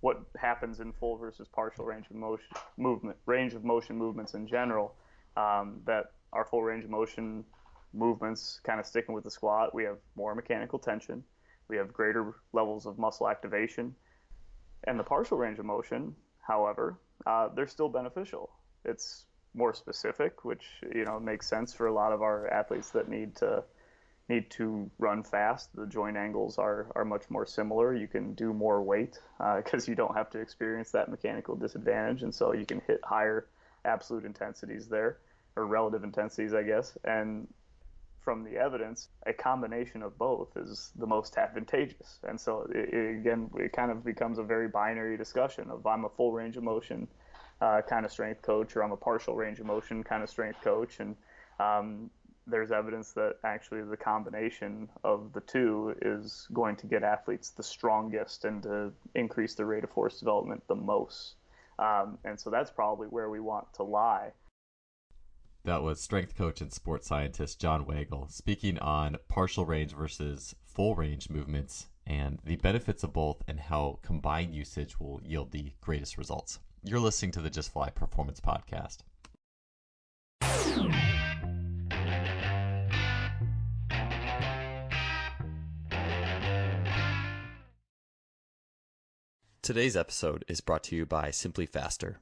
what happens in full versus partial range of motion movements in general. That our full range of motion movements, kind of sticking with the squat, we have more mechanical tension, we have greater levels of muscle activation, and the partial range of motion, however, they're still beneficial. It's more specific, which makes sense for a lot of our athletes that need to run fast. The joint angles are much more similar. You can do more weight because you don't have to experience that mechanical disadvantage, and so you can hit higher absolute intensities there, or relative intensities, I guess. And from the evidence, a combination of both is the most advantageous. And so it kind of becomes a very binary discussion of, I'm a full range of motion kind of strength coach, or I'm a partial range of motion kind of strength coach. And there's evidence that actually the combination of the two is going to get athletes the strongest and to increase the rate of force development the most. And so that's probably where we want to lie. That was strength coach and sports scientist John Wagle speaking on partial range versus full range movements and the benefits of both and how combined usage will yield the greatest results. You're listening to the Just Fly Performance Podcast. Today's episode is brought to you by Simply Faster.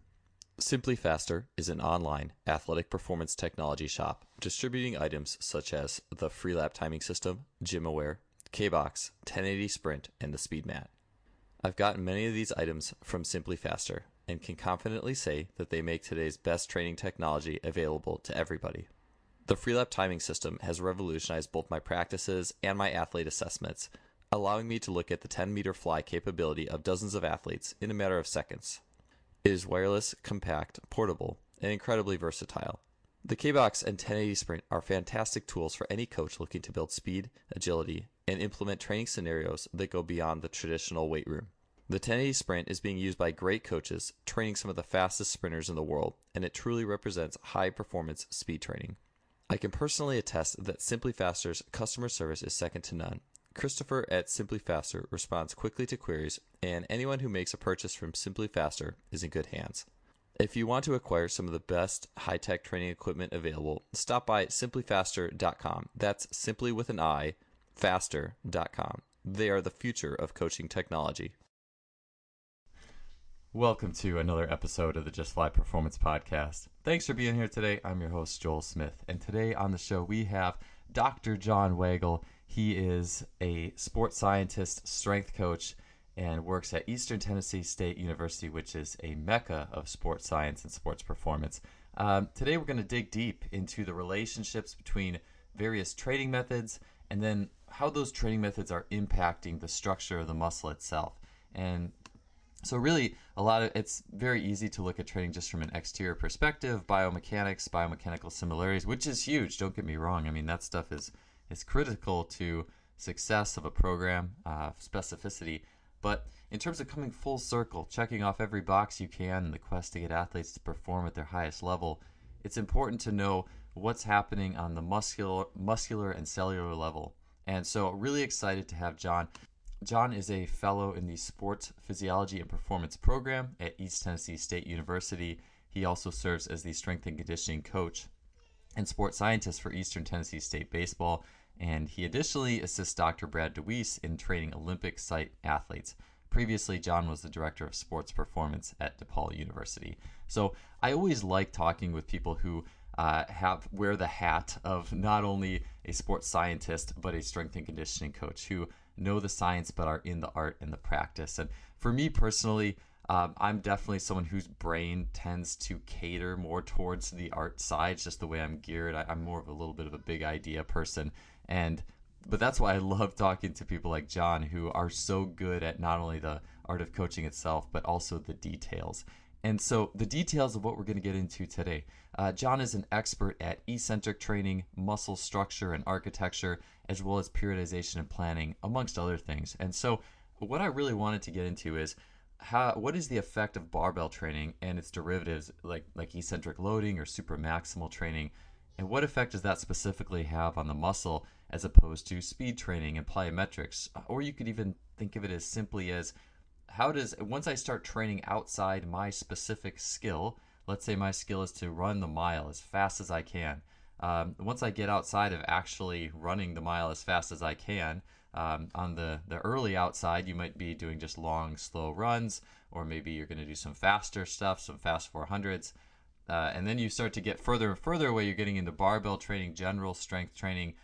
Simply Faster is an online athletic performance technology shop distributing items such as the Freelap timing system, GymAware, K-Box, 1080 Sprint, and the Speed Mat. I've gotten many of these items from Simply Faster and can confidently say that they make today's best training technology available to everybody. The Freelap timing system has revolutionized both my practices and my athlete assessments, allowing me to look at the 10-meter fly capability of dozens of athletes in a matter of seconds. It is wireless, compact, portable, and incredibly versatile. The K-Box and 1080 Sprint are fantastic tools for any coach looking to build speed, agility, and implement training scenarios that go beyond the traditional weight room. The 1080 Sprint is being used by great coaches training some of the fastest sprinters in the world, and it truly represents high-performance speed training. I can personally attest that Simply Faster's customer service is second to none. Christopher at Simply Faster responds quickly to queries, and anyone who makes a purchase from Simply Faster is in good hands. If you want to acquire some of the best high-tech training equipment available, stop by simplyfaster.com. That's simply with an I, faster.com. They are the future of coaching technology. Welcome to another episode of the Just Fly Performance Podcast. Thanks for being here today. I'm your host, Joel Smith, and today on the show we have Dr. John Wagle. He is a sports scientist, strength coach, and works at Eastern Tennessee State University, which is a mecca of sports science and sports performance. Today we're going to dig deep into the relationships between various training methods and then how those training methods are impacting the structure of the muscle itself. And so really, it's very easy to look at training just from an exterior perspective, biomechanics, biomechanical similarities, which is huge, don't get me wrong. I mean, that stuff is critical to success of a program, specificity. But in terms of coming full circle, checking off every box you can in the quest to get athletes to perform at their highest level, it's important to know what's happening on the muscular and cellular level. And so really excited to have John. John is a fellow in the Sport Physiology and Performance program at East Tennessee State University. He also serves as the strength and conditioning coach and sports scientist for Eastern Tennessee State Baseball, and he additionally assists Dr. Brad DeWeese in training Olympic site athletes. Previously, John was the director of sports performance at DePaul University. So I always like talking with people who wear the hat of not only a sports scientist, but a strength and conditioning coach, who know the science but are in the art and the practice. And for me personally, I'm definitely someone whose brain tends to cater more towards the art side, just the way I'm geared. I'm more of a little bit of a big idea person. But that's why I love talking to people like John, who are so good at not only the art of coaching itself, but also the details. And so the details of what we're going to get into today. John is an expert at eccentric training, muscle structure and architecture, as well as periodization and planning, amongst other things. And so what I really wanted to get into is what is the effect of barbell training and its derivatives like eccentric loading or super maximal training, and what effect does that specifically have on the muscle as opposed to speed training and plyometrics? Or you could even think of it as simply as how does, once I start training outside my specific skill, let's say my skill is to run the mile as fast as I can. Once I get outside of actually running the mile as fast as I can, on the early outside, you might be doing just long, slow runs, or maybe you're going to do some faster stuff, some fast 400s. And then you start to get further and further away. You're getting into barbell training, general strength training.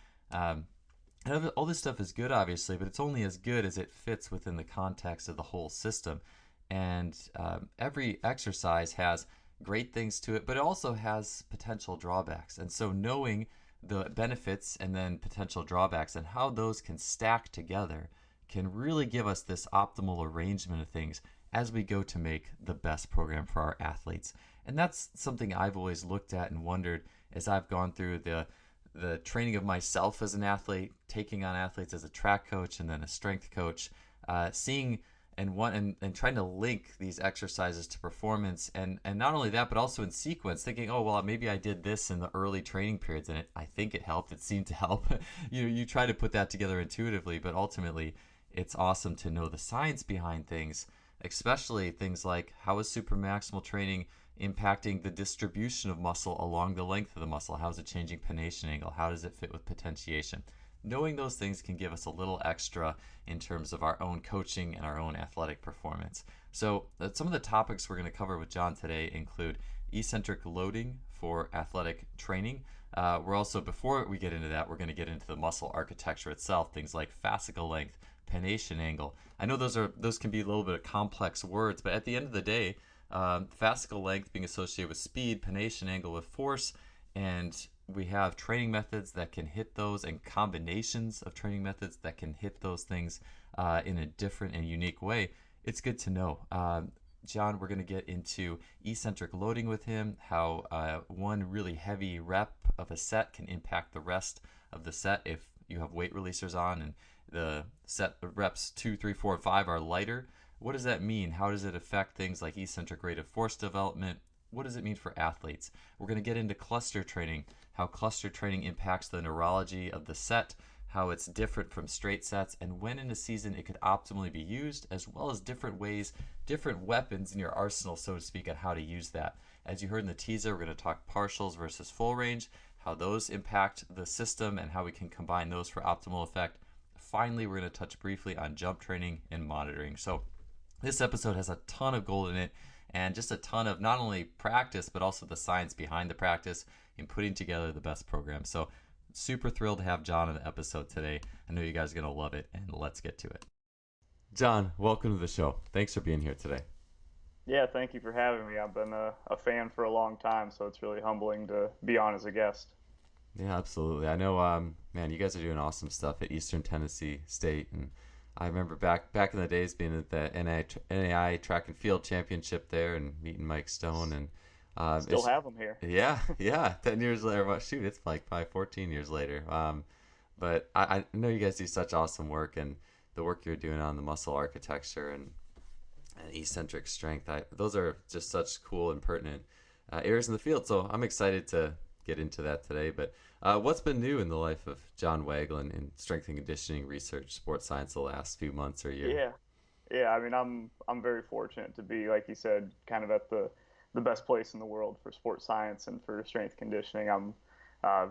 And all this stuff is good, obviously, but it's only as good as it fits within the context of the whole system. And every exercise has great things to it, but it also has potential drawbacks. And so knowing the benefits and then potential drawbacks and how those can stack together can really give us this optimal arrangement of things as we go to make the best program for our athletes. And that's something I've always looked at and wondered as I've gone through the training of myself as an athlete, taking on athletes as a track coach and then a strength coach, seeing and trying to link these exercises to performance, and not only that, but also in sequence, thinking, oh well, maybe I did this in the early training periods and I think it helped, it seemed to help. You try to put that together intuitively, but ultimately it's awesome to know the science behind things, especially things like how is supramaximal training impacting the distribution of muscle along the length of the muscle, how is it changing pennation angle, how does it fit with potentiation. Knowing those things can give us a little extra in terms of our own coaching and our own athletic performance. So some of the topics we're going to cover with John today include eccentric loading for athletic training. We're also, before we get into that, we're going to get into the muscle architecture itself, things like fascicle length, pennation angle. I know those can be a little bit of complex words, but at the end of the day, fascicle length being associated with speed, pennation angle with force, and we have training methods that can hit those and combinations of training methods that can hit those things in a different and unique way. It's good to know. John, we're going to get into eccentric loading with him, how one really heavy rep of a set can impact the rest of the set if you have weight releasers on and the set reps 2, 3, 4, and 5 are lighter. What does that mean? How does it affect things like eccentric rate of force development? What does it mean for athletes? We're going to get into cluster training, how cluster training impacts the neurology of the set, how it's different from straight sets, and when in a season it could optimally be used, as well as different ways, different weapons in your arsenal, so to speak, on how to use that. As you heard in the teaser, we're going to talk partials versus full range, how those impact the system and how we can combine those for optimal effect. Finally, we're going to touch briefly on jump training and monitoring. So this episode has a ton of gold in it, and just a ton of not only practice, but also the science behind the practice in putting together the best program. So super thrilled to have John on the episode today. I know you guys are going to love it, and let's get to it. John, welcome to the show. Thanks for being here today. Yeah, thank you for having me. I've been a fan for a long time, so it's really humbling to be on as a guest. Yeah, absolutely. I know, man, you guys are doing awesome stuff at Eastern Tennessee State, and I remember back in the days being at the NAI Track and Field Championship there and meeting Mike Stone, and still have them here. Yeah, 10 years later. Well, shoot, it's like probably 14 years later. But I know you guys do such awesome work, and the work you're doing on the muscle architecture and eccentric strength. Those are just such cool and pertinent areas in the field. So I'm excited to get into that today. But what's been new in the life of John Wagle in strength and conditioning research, sports science, the last few months or year? Yeah. I mean, I'm very fortunate to be, like you said, kind of at the best place in the world for sports science and for strength conditioning. I'm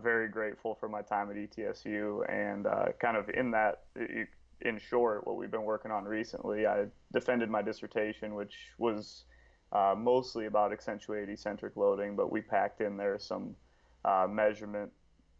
very grateful for my time at ETSU, and kind of in short, what we've been working on recently, I defended my dissertation, which was mostly about accentuated eccentric loading, but we packed in there some measurement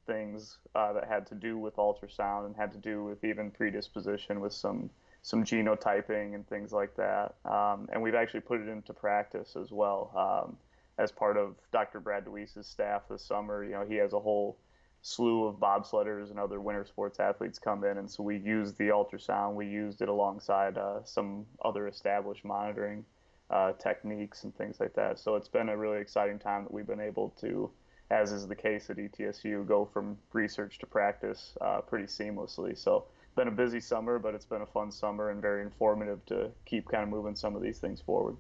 things that had to do with ultrasound and had to do with even predisposition with some genotyping and things like that. And we've actually put it into practice as well. As part of Dr. Brad DeWeese's staff this summer, he has a whole slew of bobsledders and other winter sports athletes come in, and so we used the ultrasound. We used it alongside some other established monitoring techniques and things like that. So it's been a really exciting time that we've been able to, as is the case at ETSU, go from research to practice pretty seamlessly. So been a busy summer, but it's been a fun summer and very informative to keep kind of moving some of these things forward.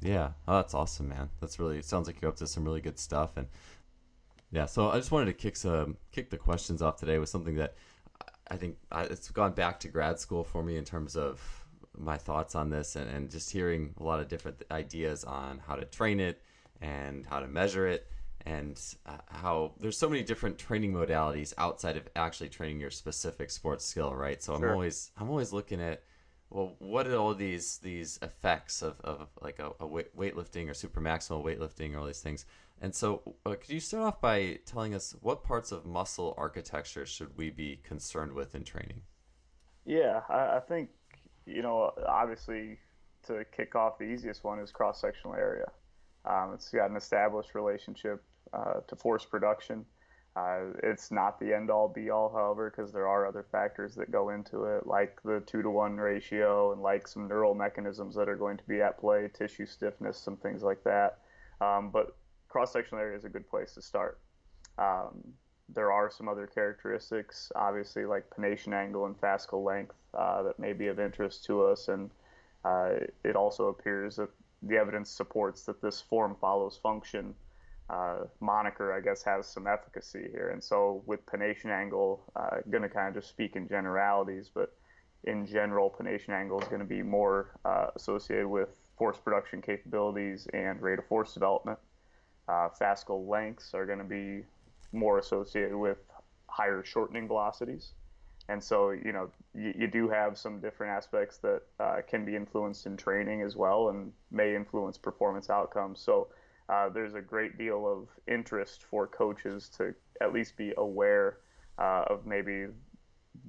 Yeah, oh, that's awesome, man. It sounds like you're up to some really good stuff. And yeah, so I just wanted to kick the questions off today with something that I think it's gone back to grad school for me in terms of my thoughts on this, and just hearing a lot of different ideas on how to train it and how to measure it, and how there's so many different training modalities outside of actually training your specific sports skill, right? So Sure. I'm always looking at, well, what are all these effects of like a weightlifting or super maximal weightlifting or all these things? And so, could you start off by telling us what parts of muscle architecture should we be concerned with in training? Yeah, I think, obviously to kick off, the easiest one is cross-sectional area. It's got an established relationship to force production. It's not the end-all be-all, however, because there are other factors that go into it, like the 2-to-1 ratio and like some neural mechanisms that are going to be at play, tissue stiffness, some things like that. But cross-sectional area is a good place to start. Um, there are some other characteristics, obviously, like pennation angle and fascicle length that may be of interest to us, and it also appears that the evidence supports that this form follows function moniker, I guess, has some efficacy here. And so with pennation angle, going to kind of just speak in generalities, but in general, pennation angle is going to be more associated with force production capabilities and rate of force development. Fascicle lengths are going to be more associated with higher shortening velocities. And so, you do have some different aspects that can be influenced in training as well and may influence performance outcomes. So there's a great deal of interest for coaches to at least be aware of maybe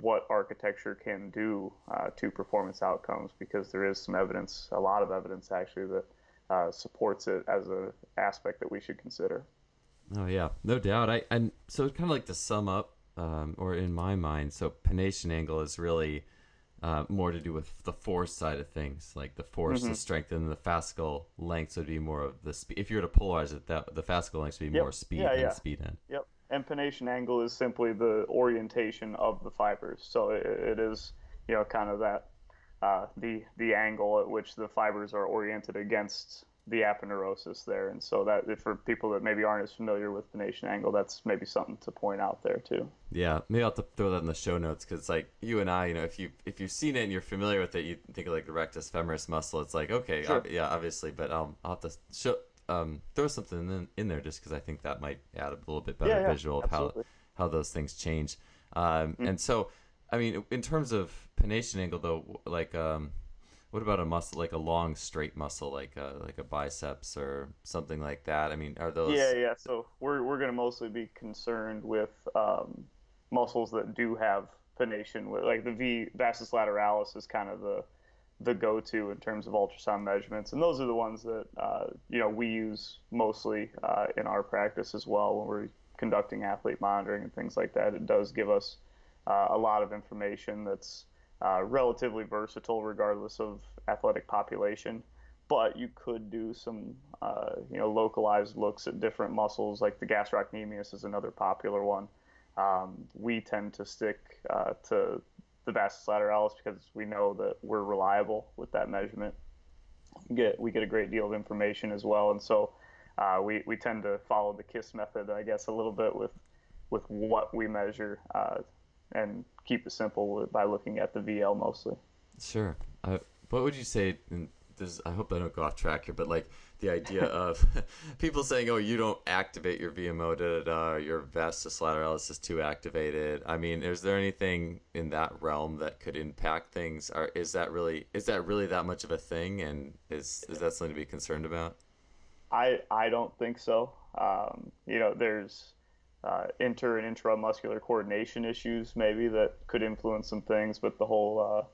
what architecture can do to performance outcomes, because there is some evidence, a lot of evidence actually, that supports it as an aspect that we should consider. Oh yeah, no doubt. And so kind of like to sum up, or in my mind, so pennation angle is really more to do with the force side of things, like the force, the Hmm. strength, and the fascicle lengths would be more of the speed. If you were to polarize it, that the fascicle lengths would be Yep. more speed Yeah, than yeah. speed end. Yep. Empennation angle is simply the orientation of the fibers. So it is, kind of that the angle at which the fibers are oriented against the aponeurosis there. And so that for people that maybe aren't as familiar with pennation angle, that's maybe something to point out there too. Yeah, maybe I'll have to throw that in the show notes because like you and I, if you've seen it and you're familiar with it, you think of like the rectus femoris muscle. It's like okay, Sure. yeah, obviously, but I'll have to throw something in there just because I think that might add a little bit better Yeah, yeah, visual of absolutely. how those things change. Mhm. And so, I mean, in terms of pennation angle though, like what about a muscle like a long straight muscle like a biceps or something like that? I mean, are Yeah, those yeah. So we're going to mostly be concerned with muscles that do have pennation. Like the vastus lateralis is kind of the go-to in terms of ultrasound measurements, and those are the ones that we use mostly in our practice as well when we're conducting athlete monitoring and things like that. It does give us a lot of information that's relatively versatile regardless of athletic population. But you could do some, localized looks at different muscles, like the gastrocnemius is another popular one. We tend to stick to the vastus lateralis because we know that we're reliable with that measurement. We get a great deal of information as well, and so we tend to follow the KISS method, I guess, a little bit with what we measure, and keep it simple by looking at the VL mostly. sure? What would you say? And this, I hope I don't go off track here, but like the idea of people saying, "Oh, you don't activate your VMO, da da da. Your vastus lateralis is too activated." I mean, is there anything in that realm that could impact things? Or is that really that much of a thing? And is that something to be concerned about? I don't think so. There's inter and intramuscular coordination issues maybe that could influence some things, but the whole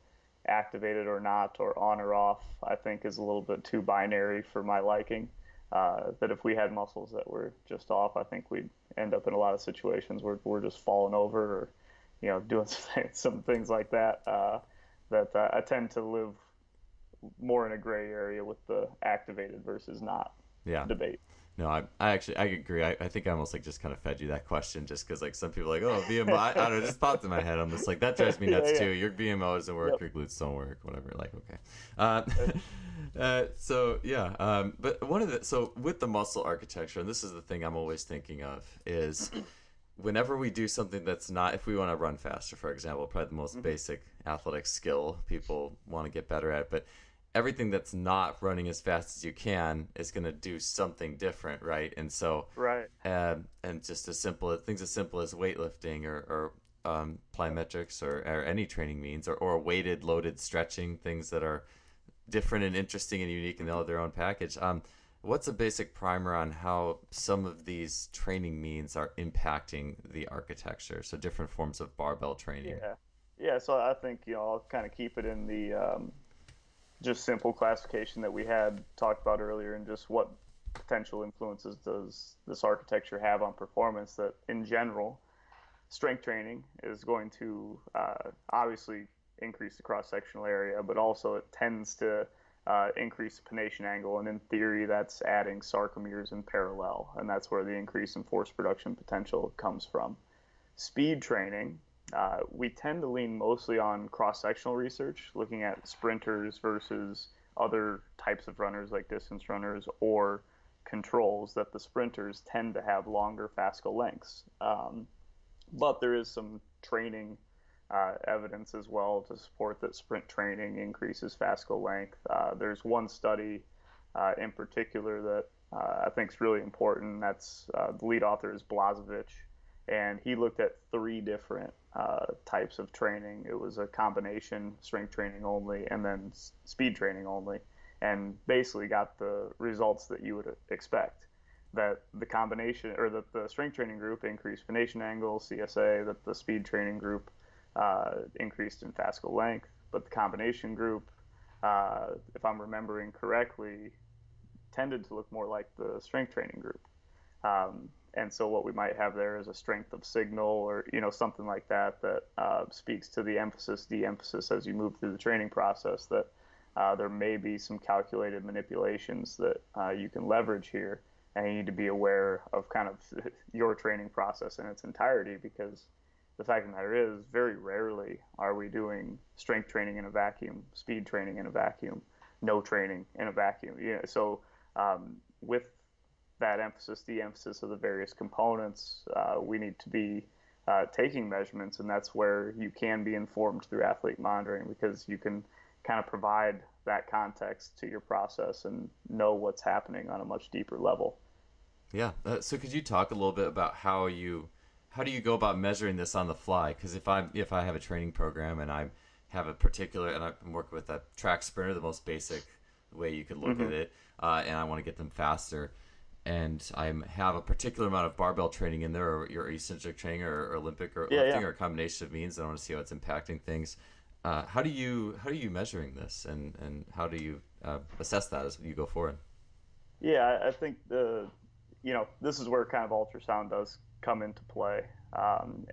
activated or not or on or off, I think, is a little bit too binary for my liking. That if we had muscles that were just off, I think we'd end up in a lot of situations where we're just falling over or, doing some things like that. That I tend to live more in a gray area with the activated versus not Yeah. debate. No, I actually I agree. I think I almost like just kind of fed you that question just because like some people are like, oh, VMO, I don't know, it just popped in my head. I'm just like, that drives me Yeah, nuts yeah. too. Your VMO doesn't work, Yep. your glutes don't work, whatever. Like, okay. Uh, so yeah, but so with the muscle architecture, and this is the thing I'm always thinking of is whenever we do something that's not, if we want to run faster, for example, probably the most Hmm. basic athletic skill people want to get better at, but everything that's not running as fast as you can is going to do something different, right? And so, Right. and just things as simple as weightlifting or plyometrics or any training means or weighted loaded stretching, things that are different and interesting and unique in their own package. What's a basic primer on how some of these training means are impacting the architecture? So different forms of barbell training. Yeah. Yeah. So I think, I'll kind of keep it in the just simple classification that we had talked about earlier, and just what potential influences does this architecture have on performance. That in general, strength training is going to obviously increase the cross-sectional area, but also it tends to increase the pronation angle, and in theory that's adding sarcomeres in parallel, and that's where the increase in force production potential comes from. Speed training, we tend to lean mostly on cross-sectional research, looking at sprinters versus other types of runners like distance runners or controls, that the sprinters tend to have longer fascicle lengths. But there is some training evidence as well to support that sprint training increases fascicle length. There's one study in particular that I think is really important. That's the lead author is Blazevich, and he looked at three different types of training. It was a combination strength training only and then speed training only, and basically got the results that you would expect. That the combination, or that the strength training group increased pronation angle, CSA, that the speed training group increased in fascicle length, but the combination group, if I'm remembering correctly, tended to look more like the strength training group. And so what we might have there is a strength of signal, or something like that speaks to the emphasis, de-emphasis as you move through the training process. That there may be some calculated manipulations that you can leverage here, and you need to be aware of kind of your training process in its entirety, because the fact of the matter is, very rarely are we doing strength training in a vacuum, speed training in a vacuum, no training in a vacuum. So with that emphasis, the emphasis of the various components, we need to be taking measurements, and that's where you can be informed through athlete monitoring, because you can kind of provide that context to your process and know what's happening on a much deeper level. Yeah. So could you talk a little bit about how do you go about measuring this on the fly? Because if I have a training program and I have a particular, and I'm working with a track sprinter, the most basic way you could look at it, and I want to get them faster, and I have a particular amount of barbell training in there, or your eccentric training, or Olympic or lifting, or a combination of means, and I want to see how it's impacting things. How do you measuring this, and how do you assess that as you go forward? Yeah, I think this is where kind of ultrasound does come into play,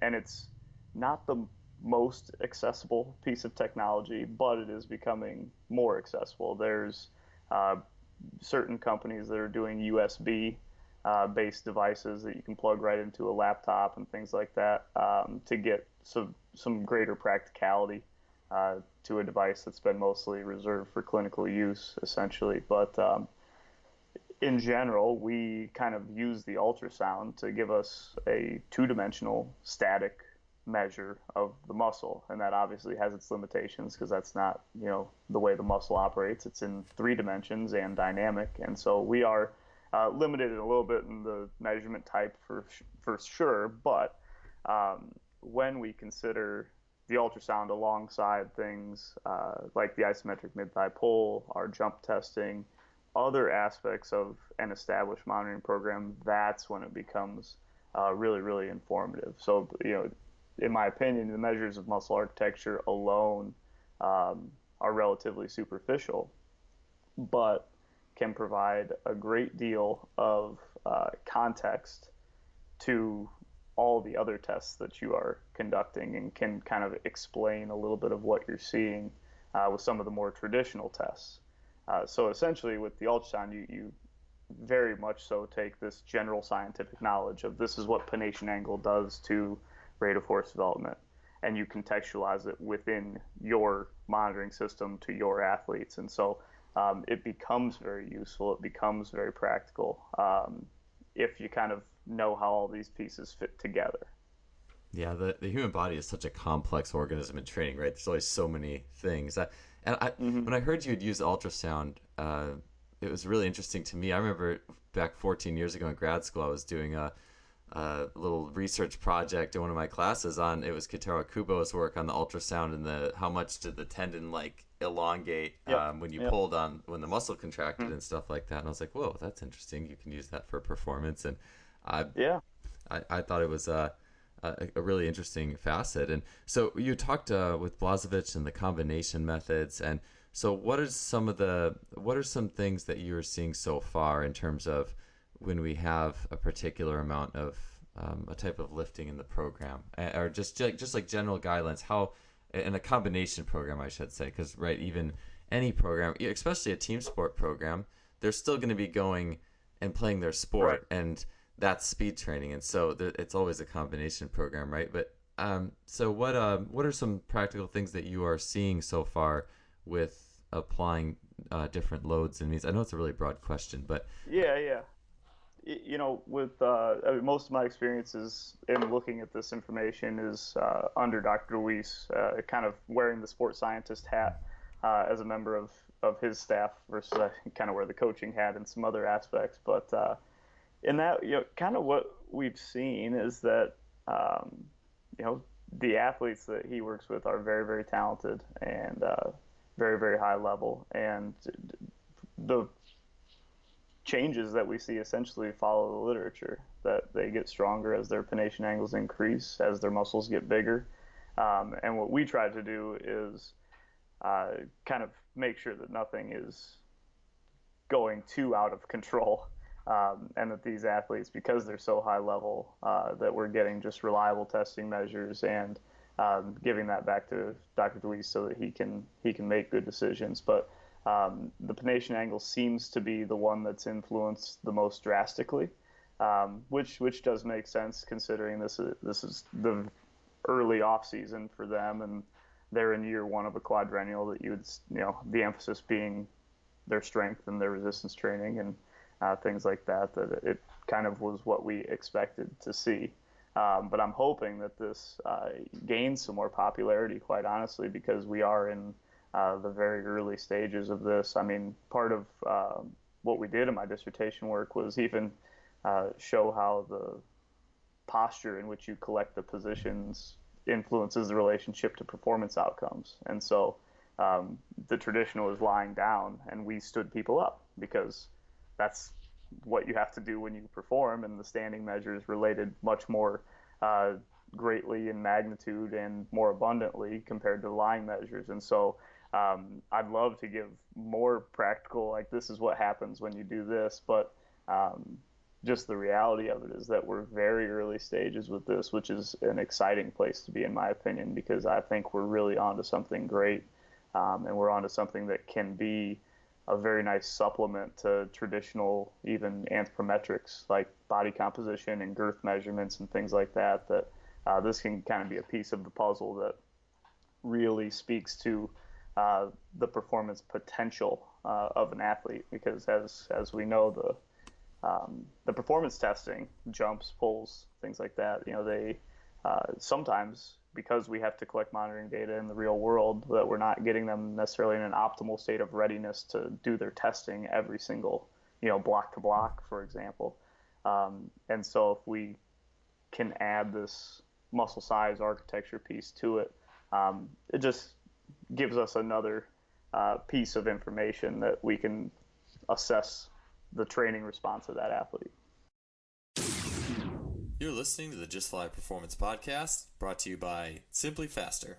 and it's not the most accessible piece of technology, but it is becoming more accessible. There's certain companies that are doing USB based devices that you can plug right into a laptop and things like that, to get some greater practicality to a device that's been mostly reserved for clinical use, essentially. But in general, we kind of use the ultrasound to give us a two-dimensional static measure of the muscle, and that obviously has its limitations, because that's not the way the muscle operates. It's in three dimensions and dynamic, and so we are limited a little bit in the measurement type for sure. But when we consider the ultrasound alongside things like the isometric mid-thigh pull, our jump testing, other aspects of an established monitoring program, that's when it becomes really, really informative. So, in my opinion, the measures of muscle architecture alone are relatively superficial, but can provide a great deal of context to all the other tests that you are conducting, and can kind of explain a little bit of what you're seeing with some of the more traditional tests. So essentially, with the ultrasound, you very much so take this general scientific knowledge of this is what pronation angle does to rate of force development, and you contextualize it within your monitoring system to your athletes. And so it becomes very useful. It becomes very practical if you kind of know how all these pieces fit together. Yeah, the human body is such a complex organism in training, right? There's always so many things. Hmm. When I heard you had used ultrasound, it was really interesting to me. I remember back 14 years ago in grad school, I was doing a little research project in one of my classes on, it was Kitaro Kubo's work on the ultrasound and the how much did the tendon like elongate Yep. when you Yep. pulled on when the muscle contracted Mhm. and stuff like that. And I was like, whoa, that's interesting. You can use that for performance. And I Yeah. I thought it was a really interesting facet. And so you talked with Blažević and the combination methods. And so what are some things that you are seeing so far in terms of when we have a particular amount of a type of lifting in the program, or just like general guidelines, how in a combination program, I should say, because right, even any program, especially a team sport program, they're still going to be going and playing their Right. sport, and that's speed training, and so it's always a combination program, right? But so what are some practical things that you are seeing so far with applying different loads and means? I know it's a really broad question, but Yeah. Yeah. With I mean, most of my experiences in looking at this information is under Dr. DeWeese, kind of wearing the sports scientist hat as a member of his staff versus kind of wear the coaching hat and some other aspects. But in that, kind of what we've seen is that, um, you know, the athletes that he works with are very, very talented and very, very high level. And the changes that we see essentially follow the literature, that they get stronger as their pronation angles increase, as their muscles get bigger. And what we try to do is kind of make sure that nothing is going too out of control. And that these athletes, because they're so high level, that we're getting just reliable testing measures and giving that back to Dr. DeWeese so that he can make good decisions. But the pronation angle seems to be the one that's influenced the most drastically, which does make sense considering this is the early off season for them, and they're in year one of a quadrennial, that the emphasis being their strength and their resistance training and things like that. That it kind of was what we expected to see. But I'm hoping that this gains some more popularity, quite honestly, because we are in the very early stages of this. I mean, part of what we did in my dissertation work was even show how the posture in which you collect the positions influences the relationship to performance outcomes. And so the traditional is lying down, and we stood people up because that's what you have to do when you perform, and the standing measures related much more uh, greatly in magnitude and more abundantly compared to the lying measures. And so I'd love to give more practical, like this is what happens when you do this, but just the reality of it is that we're very early stages with this, which is an exciting place to be, in my opinion, because I think we're really onto something great, and we're onto something that can be a very nice supplement to traditional, even anthropometrics like body composition and girth measurements and things like that. That this can kind of be a piece of the puzzle that really speaks to the performance potential of an athlete, because as we know, the performance testing, jumps, pulls, things like that, they sometimes, because we have to collect monitoring data in the real world, that we're not getting them necessarily in an optimal state of readiness to do their testing every single, block to block, for example. And so if we can add this muscle size architecture piece to it, it just gives us another piece of information that we can assess the training response of that athlete. You're listening to the Just Fly Performance Podcast, brought to you by Simply Faster.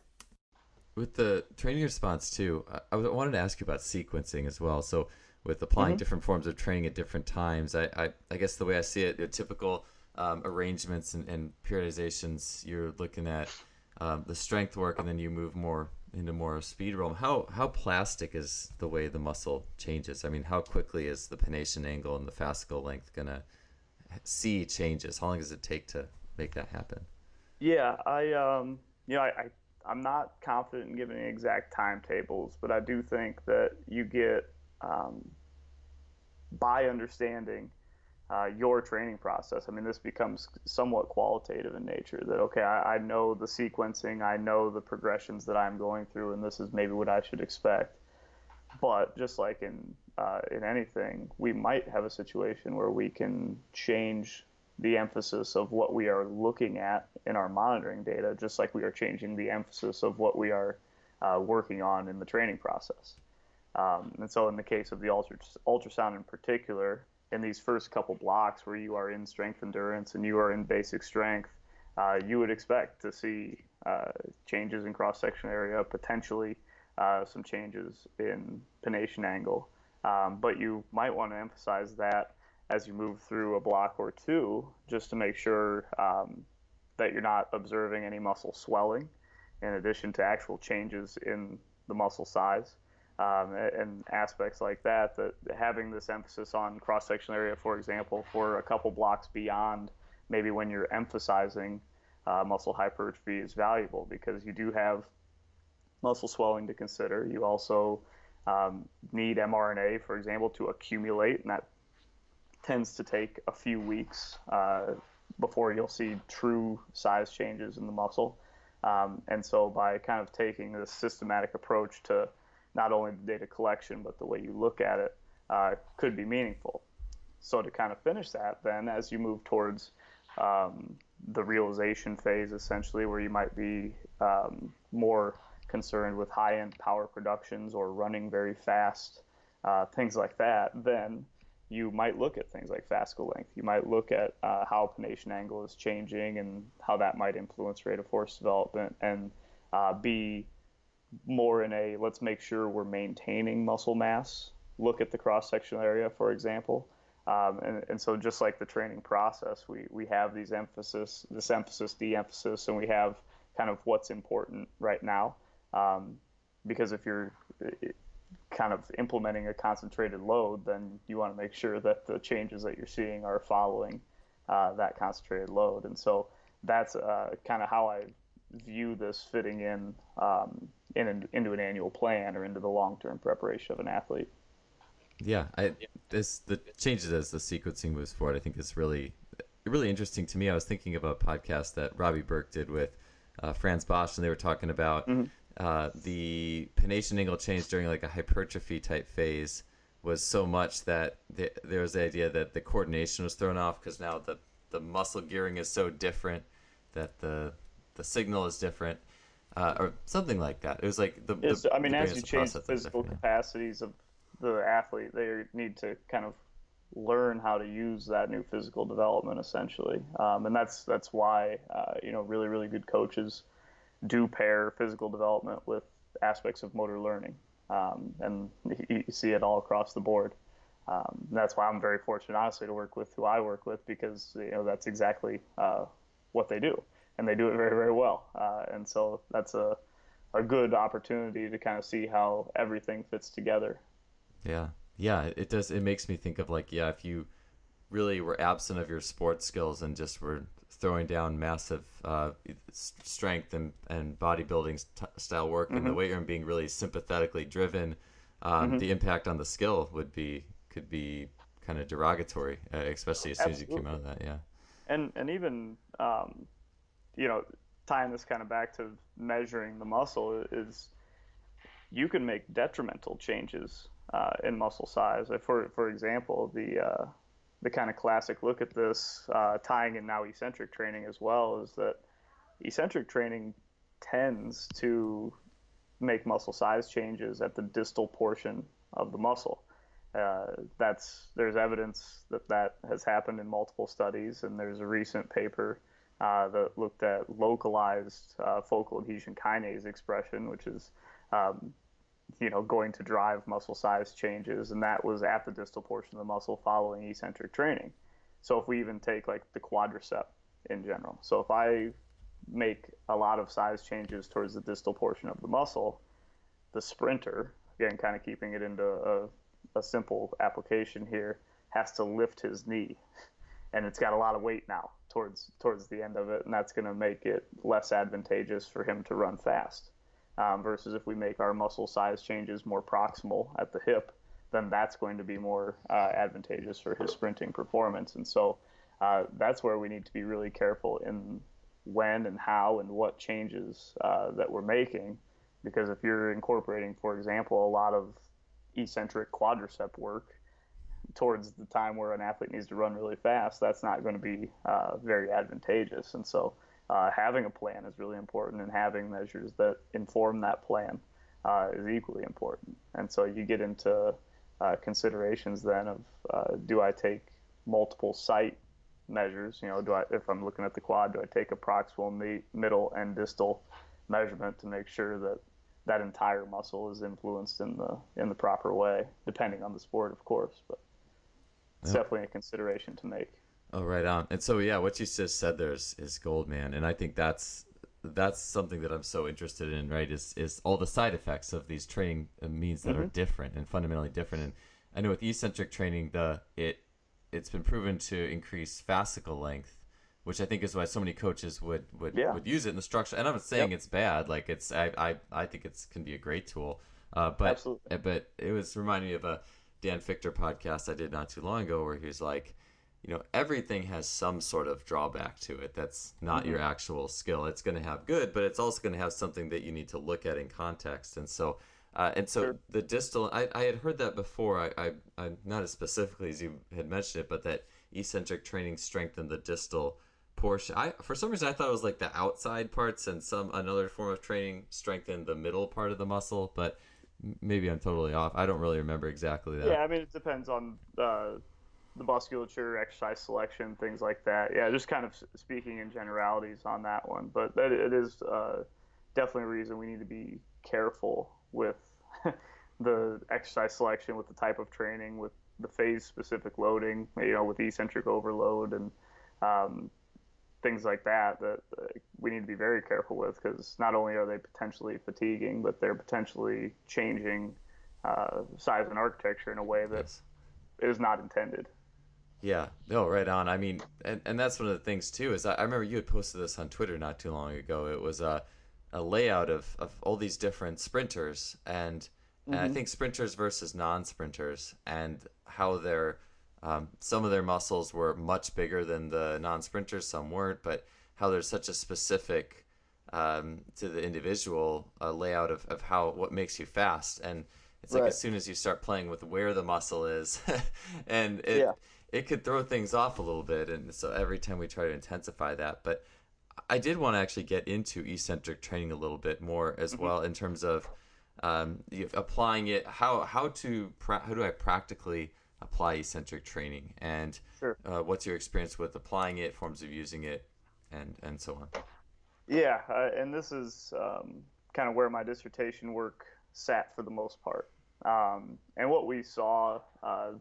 With the training response too, I wanted to ask you about sequencing as well. So with applying Mm-hmm. different forms of training at different times, I guess the way I see it, the typical arrangements and periodizations, you're looking at the strength work, and then you move more into more speed realm. How plastic is the way the muscle changes? I mean, how quickly is the pronation angle and the fascicle length gonna see changes? How long does it take to make that happen? Yeah, I'm not confident in giving exact timetables, but I do think that you get, by understanding your training process. I mean, this becomes somewhat qualitative in nature that, okay, I know the sequencing, I know the progressions that I'm going through, and this is maybe what I should expect. But just like in anything, we might have a situation where we can change the emphasis of what we are looking at in our monitoring data, just like we are changing the emphasis of what we are working on in the training process. And so in the case of the ultrasound in particular, in these first couple blocks where you are in strength endurance and you are in basic strength, you would expect to see changes in cross-section area, potentially some changes in pennation angle. But you might want to emphasize that as you move through a block or two, just to make sure that you're not observing any muscle swelling in addition to actual changes in the muscle size. And aspects like that, that having this emphasis on cross-section area, for example, for a couple blocks beyond maybe when you're emphasizing muscle hypertrophy is valuable, because you do have muscle swelling to consider. You also need mRNA, for example, to accumulate, and that tends to take a few weeks before you'll see true size changes in the muscle. And so by kind of taking this systematic approach to not only the data collection, but the way you look at it could be meaningful. So to kind of finish that, then as you move towards the realization phase, essentially, where you might be more concerned with high-end power productions or running very fast, things like that, then you might look at things like fascicle length. You might look at how pennation angle is changing and how that might influence rate of force development, and be more in a let's make sure we're maintaining muscle mass. Look at the cross-sectional area, for example. And so just like the training process, we have this emphasis, de-emphasis, and we have kind of what's important right now. Because if you're kind of implementing a concentrated load, then you want to make sure that the changes that you're seeing are following that concentrated load. And so that's kind of how I view this fitting into an annual plan or into the long-term preparation of an athlete. Yeah, the changes as the sequencing moves forward, I think is really interesting to me. I was thinking of a podcast that Robbie Burke did with Franz Bosch, and they were talking about the pennation angle change during like a hypertrophy type phase was so much that there was the idea that the coordination was thrown off because now the muscle gearing is so different that the signal is different, or something like that. It was like as you change the physical capacities of the athlete, they need to kind of learn how to use that new physical development, essentially. And that's why really, really good coaches do pair physical development with aspects of motor learning, and you see it all across the board. That's why I'm very fortunate, honestly, to work with who I work with, because that's exactly what they do, and they do it very, very well. And so that's a good opportunity to kind of see how everything fits together. Yeah, it does. It makes me think of if you really were absent of your sports skills and just were throwing down massive strength and bodybuilding style work in the weight room, being really sympathetically driven, the impact on the skill could be kind of derogatory, especially as soon as you came out of that. Yeah. And even tying this kind of back to measuring the muscle is you can make detrimental changes in muscle size. For example, the kind of classic look at this, tying in now eccentric training as well, is that eccentric training tends to make muscle size changes at the distal portion of the muscle. There's evidence that has happened in multiple studies, and there's a recent paper that looked at localized focal adhesion kinase expression, which is going to drive muscle size changes, and that was at the distal portion of the muscle following eccentric training. So if we even take like the quadricep in general, so if I make a lot of size changes towards the distal portion of the muscle, the sprinter, again kind of keeping it into a simple application here, has to lift his knee, and it's got a lot of weight now towards the end of it, and that's going to make it less advantageous for him to run fast. Versus if we make our muscle size changes more proximal at the hip, then that's going to be more advantageous for his sprinting performance. And so that's where we need to be really careful in when and how and what changes that we're making. Because if you're incorporating, for example, a lot of eccentric quadricep work towards the time where an athlete needs to run really fast, that's not going to be very advantageous. And so having a plan is really important, and having measures that inform that plan is equally important. And so you get into considerations then of do I take multiple site measures? If I'm looking at the quad, do I take a proximal, middle, and distal measurement to make sure that that entire muscle is influenced in the proper way, depending on the sport, of course, but it's definitely a consideration to make. Oh, right on. And so, yeah, what you just said there is gold, man. And I think that's something that I'm so interested in, right? Is all the side effects of these training means that are different and fundamentally different. And I know with eccentric training, it's been proven to increase fascicle length, which I think is why so many coaches would use it in the structure. And I'm not saying it's bad. Like I think it can be a great tool. But Absolutely. But it was reminding me of a Dan Fichter podcast I did not too long ago, where he was like, everything has some sort of drawback to it. That's not your actual skill. It's going to have good, but it's also going to have something that you need to look at in context. And so Sure. the distal, I had heard that before. I not as specifically as you had mentioned it, but that eccentric training strengthened the distal portion. For some reason I thought it was like the outside parts, and another form of training strengthened the middle part of the muscle, but maybe I'm totally off. I don't really remember exactly that. Yeah, I mean, it depends on the musculature, exercise selection, things like that. Yeah, just kind of speaking in generalities on that one. But it is definitely a reason we need to be careful with the exercise selection, with the type of training, with the phase-specific loading, with eccentric overload and things like that we need to be very careful with, because not only are they potentially fatiguing, but they're potentially changing size and architecture in a way that is not intended. Yeah, no, right on. I mean, and that's one of the things too, is I remember you had posted this on Twitter not too long ago. It was a layout of all these different sprinters, and I think sprinters versus non-sprinters, and how some of their muscles were much bigger than the non-sprinters, some weren't, but how there's such a specific to the individual layout of what makes you fast. And it's like as soon as you start playing with where the muscle is, and it could throw things off a little bit. And so every time we try to intensify that. But I did want to actually get into eccentric training a little bit more as well, in terms of applying it. How do I practically apply eccentric training, and Sure. What's your experience with applying it, forms of using it, and so on? Yeah, and this is kind of where my dissertation work sat for the most part. And what we saw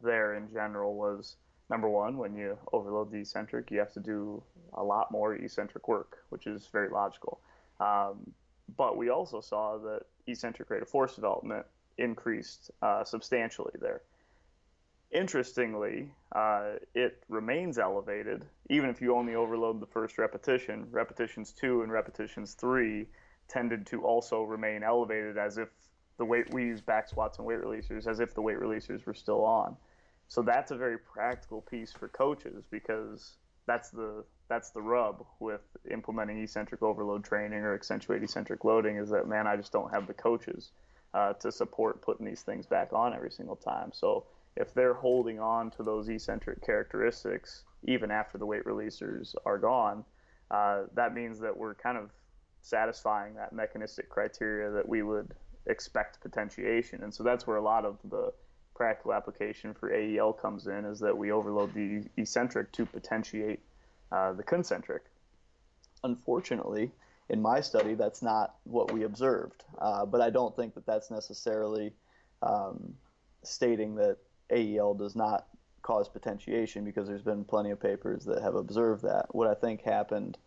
there in general was, number one, when you overload the eccentric, you have to do a lot more eccentric work, which is very logical. But we also saw that eccentric rate of force development increased substantially there. Interestingly, it remains elevated even if you only overload the first repetition. Repetitions 2 and repetitions 3 tended to also remain elevated, as if we use back squats and weight releasers, as if the weight releasers were still on. So that's a very practical piece for coaches, because that's the rub with implementing eccentric overload training or accentuate eccentric loading, is that, man, I just don't have the coaches to support putting these things back on every single time. So if they're holding on to those eccentric characteristics even after the weight releasers are gone, that means that we're kind of satisfying that mechanistic criteria that we would expect potentiation. And so that's where a lot of the practical application for AEL comes in, is that we overload the eccentric to potentiate the concentric. Unfortunately, in my study, that's not what we observed. But I don't think that that's necessarily stating that AEL does not cause potentiation, because there's been plenty of papers that have observed that. What I think happened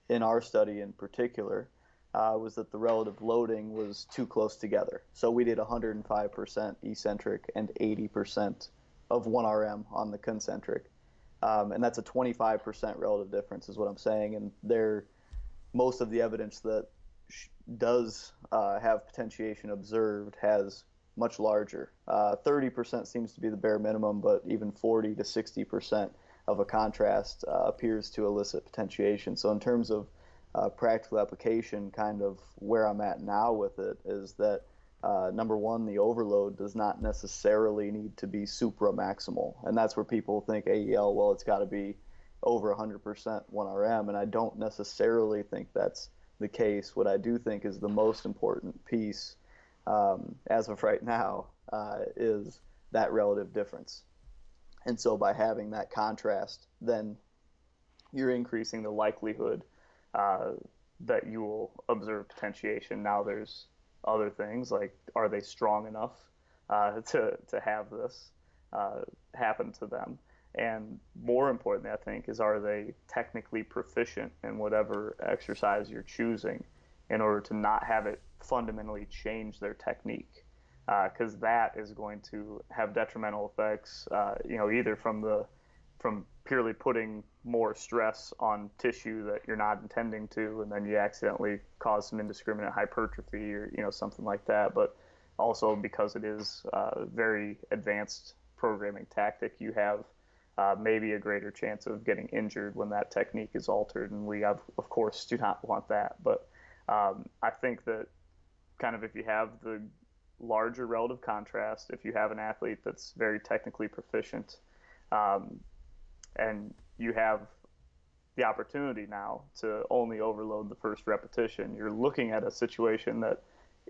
in our study in particular was that the relative loading was too close together. So we did 105% eccentric and 80% of 1RM on the concentric. And that's a 25% relative difference is what I'm saying. And most of the evidence that does have potentiation observed has much larger. 30% seems to be the bare minimum, but even 40 to 60% of a contrast appears to elicit potentiation. So in terms of practical application, kind of where I'm at now with it is that number one, the overload does not necessarily need to be supramaximal. And that's where people think AEL, well, it's got to be over 100% 1RM. And I don't necessarily think that's the case. What I do think is the most important piece as of right now is that relative difference. And so by having that contrast, then you're increasing the likelihood that you will observe potentiation. Now there's other things like, are they strong enough to have this happen to them? And more importantly, I think, is are they technically proficient in whatever exercise you're choosing in order to not have it fundamentally change their technique? Because that is going to have detrimental effects, either from purely putting more stress on tissue that you're not intending to, and then you accidentally cause some indiscriminate hypertrophy or something like that. But also because it is a very advanced programming tactic, you have maybe a greater chance of getting injured when that technique is altered, and we of course do not want that. But I think that kind of if you have the larger relative contrast, if you have an athlete that's very technically proficient, and you have the opportunity now to only overload the first repetition, you're looking at a situation that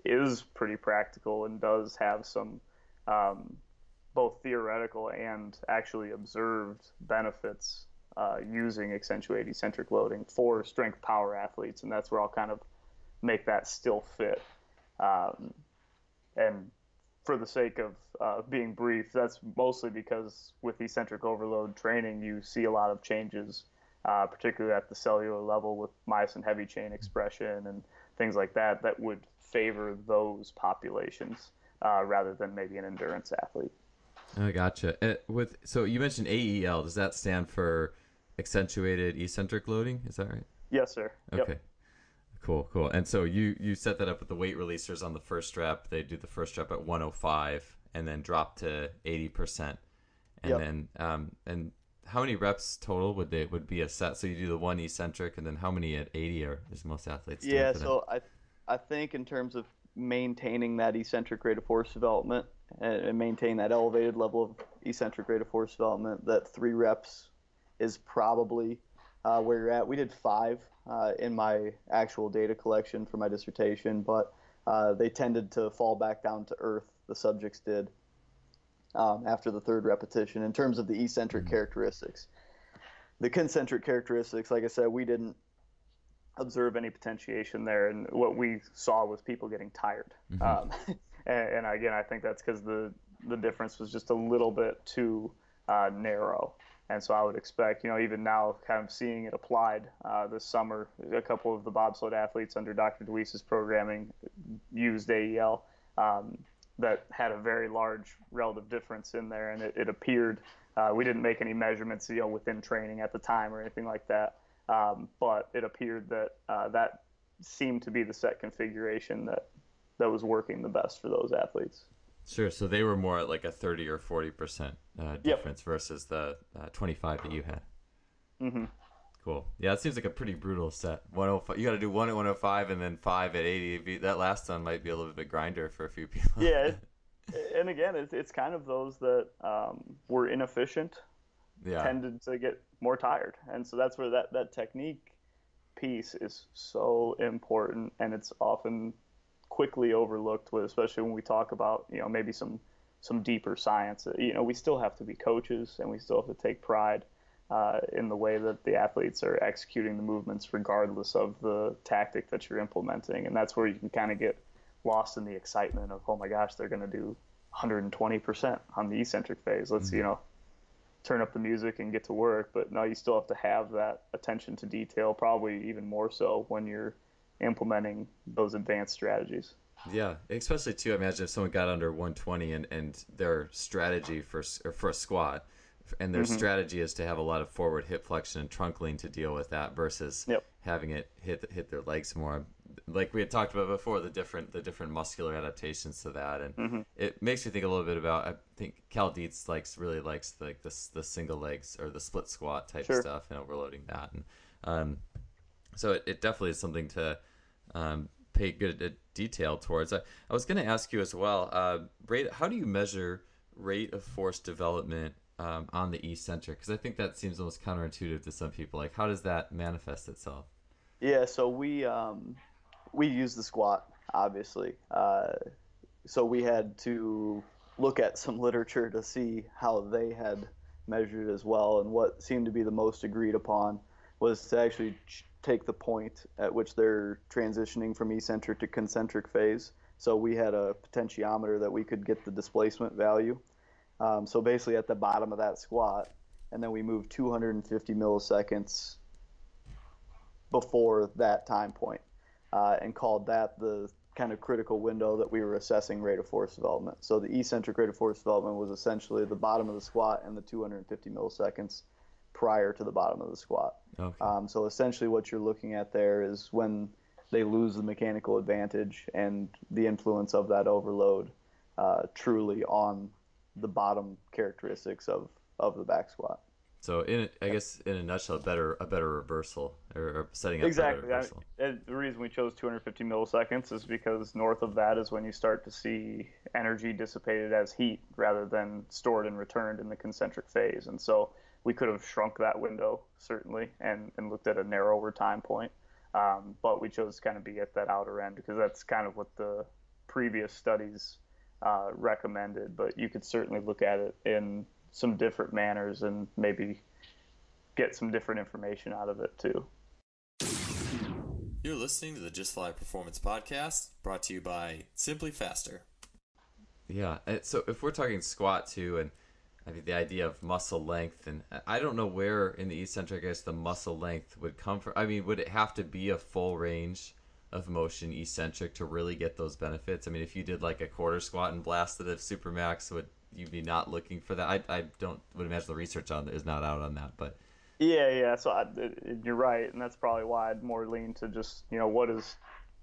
is pretty practical and does have some both theoretical and actually observed benefits using accentuated eccentric loading for strength power athletes. And that's where I'll kind of make that still fit. And for the sake of being brief, that's mostly because with eccentric overload training, you see a lot of changes, particularly at the cellular level with myosin heavy chain expression and things like that, that would favor those populations rather than maybe an endurance athlete. I gotcha. So you mentioned AEL. Does that stand for accentuated eccentric loading? Is that right? Yes, sir. Okay. Yep. Cool. And so you set that up with the weight releasers on the first rep. They do the first rep at 105 and then drop to 80%. And Yep. then and how many reps total would be a set? So you do the one eccentric, and then how many at 80 is most athletes doing for them? So I think in terms of maintaining that eccentric rate of force development and maintain that elevated level of eccentric rate of force development, that 3 reps is probably where you're at. We did 5 in my actual data collection for my dissertation, but they tended to fall back down to earth, the subjects did, after the 3rd repetition. In terms of the eccentric characteristics, the concentric characteristics, like I said, we didn't observe any potentiation there, and what we saw was people getting tired. And again, I think that's because the difference was just a little bit too narrow. And so I would expect, even now, kind of seeing it applied this summer, a couple of the bobsled athletes under Dr. DeWeese's programming used AEL that had a very large relative difference in there, and it appeared, we didn't make any measurements, within training at the time or anything like that, but it appeared that that seemed to be the set configuration that was working the best for those athletes. Sure. So they were more at like a 30 or 40% difference versus the 25 that you had. Mm-hmm. Cool. Yeah, it seems like a pretty brutal set. 105. You got to do 1 at 105 and then 5 at 80. That last one might be a little bit grinder for a few people. Yeah. And again, it's kind of those that were inefficient tended to get more tired. And so that's where that technique piece is so important, and it's often quickly overlooked, especially when we talk about maybe some deeper science. We still have to be coaches, and we still have to take pride in the way that the athletes are executing the movements regardless of the tactic that you're implementing. And that's where you can kind of get lost in the excitement of, oh my gosh, they're going to do 120% on the eccentric phase. Let's turn up the music and get to work. But no, you still have to have that attention to detail, probably even more so when you're implementing those advanced strategies. Yeah, especially too, I imagine if someone got under 120 and their strategy for a squat, and their strategy is to have a lot of forward hip flexion and trunk lean to deal with that versus having it hit their legs more. like we had talked about before, the different muscular adaptations to that, and Mm-hmm. it makes me think a little bit about. I think Cal Dietz really likes like the single legs or the split squat type Sure. stuff and overloading that, and so it definitely is something to pay good detail towards. I was going to ask you as well, how do you measure rate of force development on the eccentric? Because I think that seems almost counterintuitive to some people. Like, how does that manifest itself? Yeah, so we use the squat, obviously. So we had to look at some literature to see how they had measured it as well, and what seemed to be the most agreed upon was to actually take the point at which they're transitioning from eccentric to concentric phase. So we had a potentiometer that we could get the displacement value. So basically at the bottom of that squat, and then we moved 250 milliseconds before that time point, and called that the kind of critical window that we were assessing rate of force development. So the eccentric rate of force development was essentially the bottom of the squat and the 250 milliseconds prior to the bottom of the squat. Okay. So essentially what you're looking at there is when they lose the mechanical advantage and the influence of that overload truly on the bottom characteristics of the back squat. So I guess in a nutshell, a better reversal or setting up Exactly. for a better reversal. The reason we chose 250 milliseconds is because north of that is when you start to see energy dissipated as heat rather than stored and returned in the concentric phase. And so we could have shrunk that window, certainly, and looked at a narrower time point. But we chose to kind of be at that outer end because that's kind of what the previous studies recommended. But you could certainly look at it in some different manners and maybe get some different information out of it too. You're listening to the Just Fly Performance Podcast, brought to you by Simply Faster. Yeah, so if we're talking squat too, and I mean the idea of muscle length, and I don't know where in the eccentric, I guess, the muscle length would come from. I mean, would it have to be a full range of motion eccentric to really get those benefits? I mean, if you did like a quarter squat and blasted at supermax, would you be not looking for that? I would imagine the research on is not out on that, but Yeah. So you're right, and that's probably why I'd more lean to just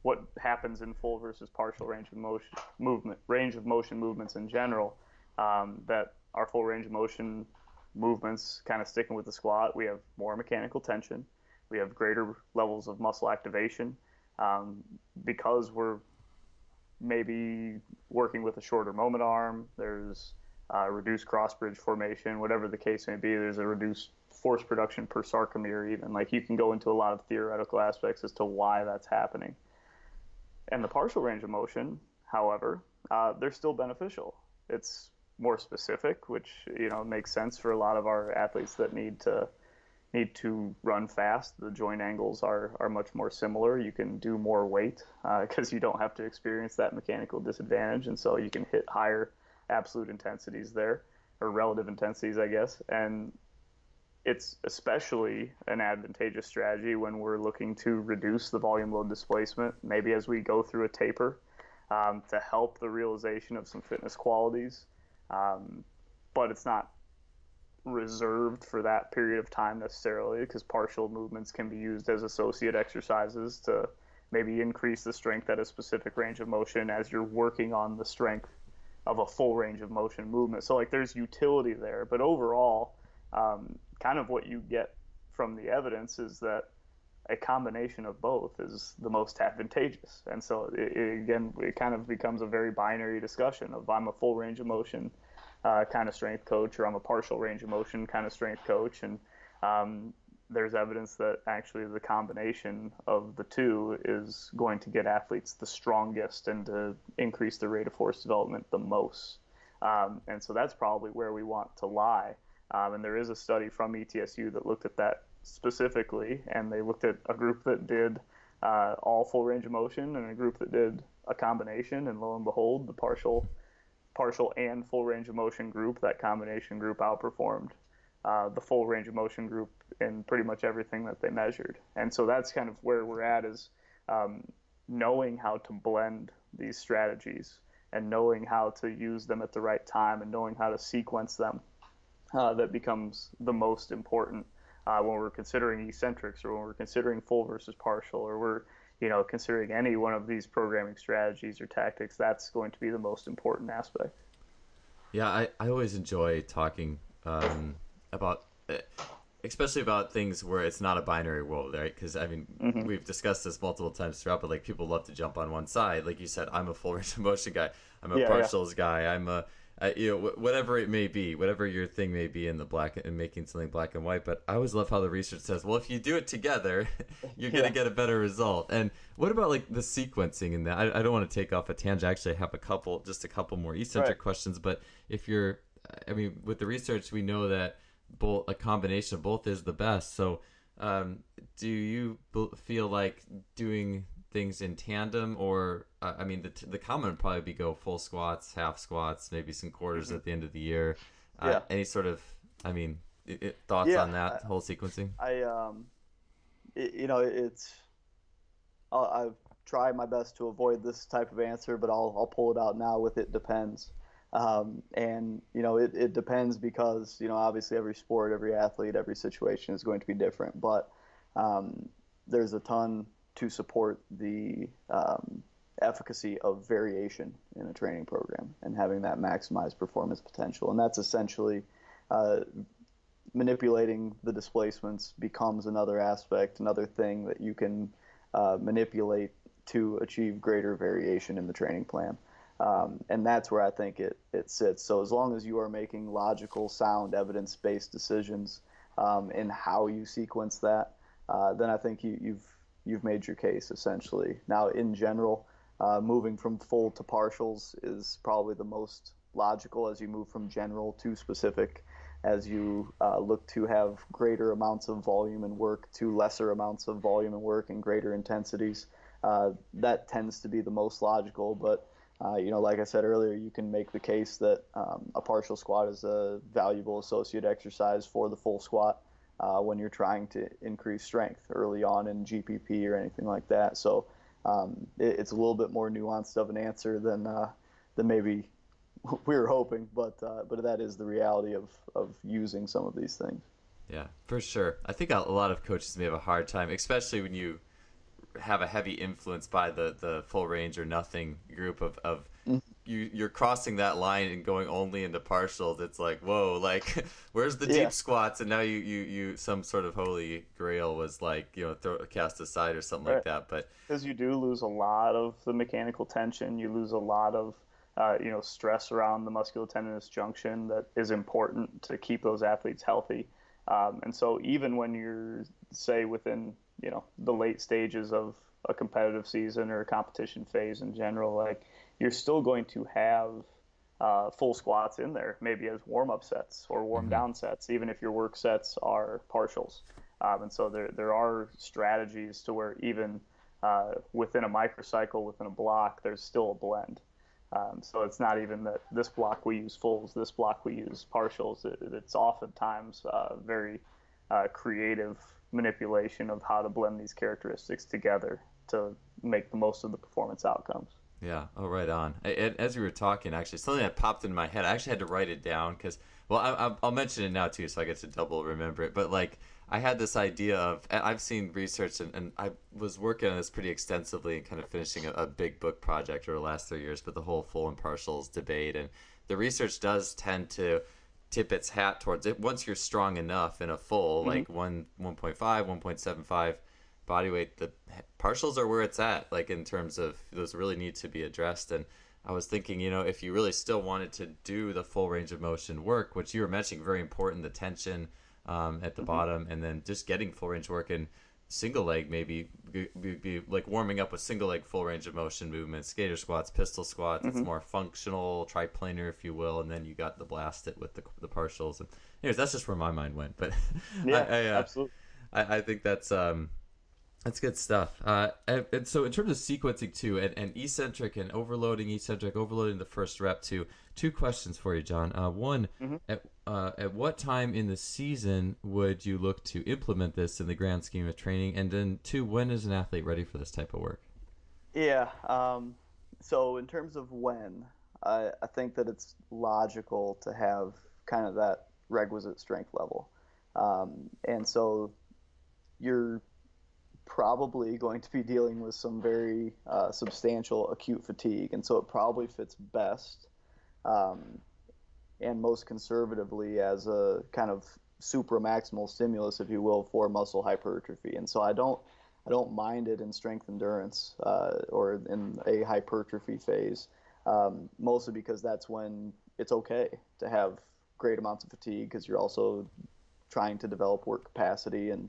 what happens in full versus partial range of motion movements in general. That our full range of motion movements, kind of sticking with the squat, we have more mechanical tension, we have greater levels of muscle activation, because we're maybe working with a shorter moment arm. There's reduced cross bridge formation, whatever the case may be. There's a reduced force production per sarcomere even. Like, you can go into a lot of theoretical aspects as to why that's happening. And the partial range of motion, however, they're still beneficial. It's more specific, which makes sense for a lot of our athletes that need to run fast. The joint angles are much more similar. You can do more weight because you don't have to experience that mechanical disadvantage, and so you can hit higher absolute intensities there, or relative intensities, I guess. And it's especially an advantageous strategy when we're looking to reduce the volume load displacement, maybe as we go through a taper, to help the realization of some fitness qualities. But it's not reserved for that period of time necessarily, because partial movements can be used as associate exercises to maybe increase the strength at a specific range of motion as you're working on the strength of a full range of motion movement. So there's utility there, but overall, kind of what you get from the evidence is that a combination of both is the most advantageous. And so it kind of becomes a very binary discussion of, I'm a full range of motion kind of strength coach, or I'm a partial range of motion kind of strength coach. And there's evidence that actually the combination of the two is going to get athletes the strongest and to increase the rate of force development the most. And so that's probably where we want to lie. And there is a study from ETSU that looked at that specifically, and they looked at a group that did all full range of motion and a group that did a combination, and lo and behold, the partial and full range of motion group, that combination group, outperformed the full range of motion group in pretty much everything that they measured. And so that's kind of where we're at, is knowing how to blend these strategies and knowing how to use them at the right time and knowing how to sequence them. That becomes the most important when we're considering eccentrics, or when we're considering full versus partial, or we're considering any one of these programming strategies or tactics, that's going to be the most important aspect. Yeah, I always enjoy talking about, especially about things where it's not a binary world, right? Because, I mean, Mm-hmm. we've discussed this multiple times throughout, but, like, people love to jump on one side. Like you said, I'm a full range of motion guy. I'm a Yeah, yeah. partials guy. I'm whatever it may be, whatever your thing may be in the black and making something black and white. But I always love how the research says, well, if you do it together, you're going Yeah. to get a better result. And what about, like, the sequencing in that? I don't want to take off a tangent. Actually, I have just a couple more eccentric Right. questions. But if you're, I mean, with the research, we know that both a combination of both is the best. So, do you feel like doing things in tandem, or I mean, the common would probably be go full squats, half squats, maybe some quarters Mm-hmm. at the end of the year. Yeah. Any sort of, I mean, thoughts Yeah. on that whole sequencing? It's I've tried my best to avoid this type of answer, but I'll pull it out now with it depends. And it depends because obviously every sport, every athlete, every situation is going to be different. But there's a ton to support the efficacy of variation in a training program and having that maximized performance potential. And that's essentially manipulating the displacements becomes another aspect, another thing that you can manipulate to achieve greater variation in the training plan. And that's where I think it sits. So as long as you are making logical, sound, evidence-based decisions in how you sequence that, then I think you've made your case essentially. Now, in general, moving from full to partials is probably the most logical as you move from general to specific, as you look to have greater amounts of volume and work to lesser amounts of volume and work and greater intensities. That tends to be the most logical, but like I said earlier, you can make the case that a partial squat is a valuable associate exercise for the full squat when you're trying to increase strength early on in GPP or anything like that. So it's a little bit more nuanced of an answer than maybe we were hoping, but that is the reality of using some of these things. Yeah, for sure. I think a lot of coaches may have a hard time, especially when you have a heavy influence by the full range or nothing group of you're crossing that line and going only into partials. It's like, whoa, like where's the Yeah. deep squats? And now you some sort of holy grail was like, cast aside or something like Right. that. But Because you do lose a lot of the mechanical tension, you lose a lot of stress around the musculotendinous junction that is important to keep those athletes healthy. And so even when you're, say, within the late stages of a competitive season or a competition phase in general, like you're still going to have full squats in there, maybe as warm-up sets or warm-down sets, even if your work sets are partials. And so there are strategies to where even within a microcycle, within a block, there's still a blend. So it's not even that this block we use fulls, this block we use partials. It's oftentimes very creative manipulation of how to blend these characteristics together to make the most of the performance outcomes. yeah, oh, right on. As we were talking, actually, something that popped in my head, I actually had to write it down because, well, I'll mention it now too, so I get to double remember it. But like, I had this idea of, I've seen research, and I was working on this pretty extensively and kind of finishing a big book project over the last 3 years, but the whole full and partials debate. And the research does tend to tip its hat towards it once you're strong enough in a full, like 1.5, 1.75 body weight. The partials are where it's at, like in terms of those really need to be addressed. And I was thinking, if you really still wanted to do the full range of motion work, which you were mentioning, very important, the tension at the bottom, and then just getting full range work in single leg, maybe be like warming up with single leg full range of motion movements, skater squats, pistol squats. It's more functional, triplanar, if you will, and then you got the blast it with the partials. And anyways, that's just where my mind went. But Yeah, I absolutely. I think that's good stuff. And so in terms of sequencing too, and eccentric and overloading the first rep too. Two questions for you, John. One, at what time in the season would you look to implement this in the grand scheme of training? And then two, when is an athlete ready for this type of work? Yeah. So in terms of when, I think that it's logical to have kind of that requisite strength level. And so you're probably going to be dealing with some very substantial acute fatigue, and so it probably fits best and most conservatively as a kind of supramaximal stimulus, if you will, for muscle hypertrophy. And so I don't mind it in strength endurance or in a hypertrophy phase, mostly because that's when it's okay to have great amounts of fatigue, because you're also trying to develop work capacity and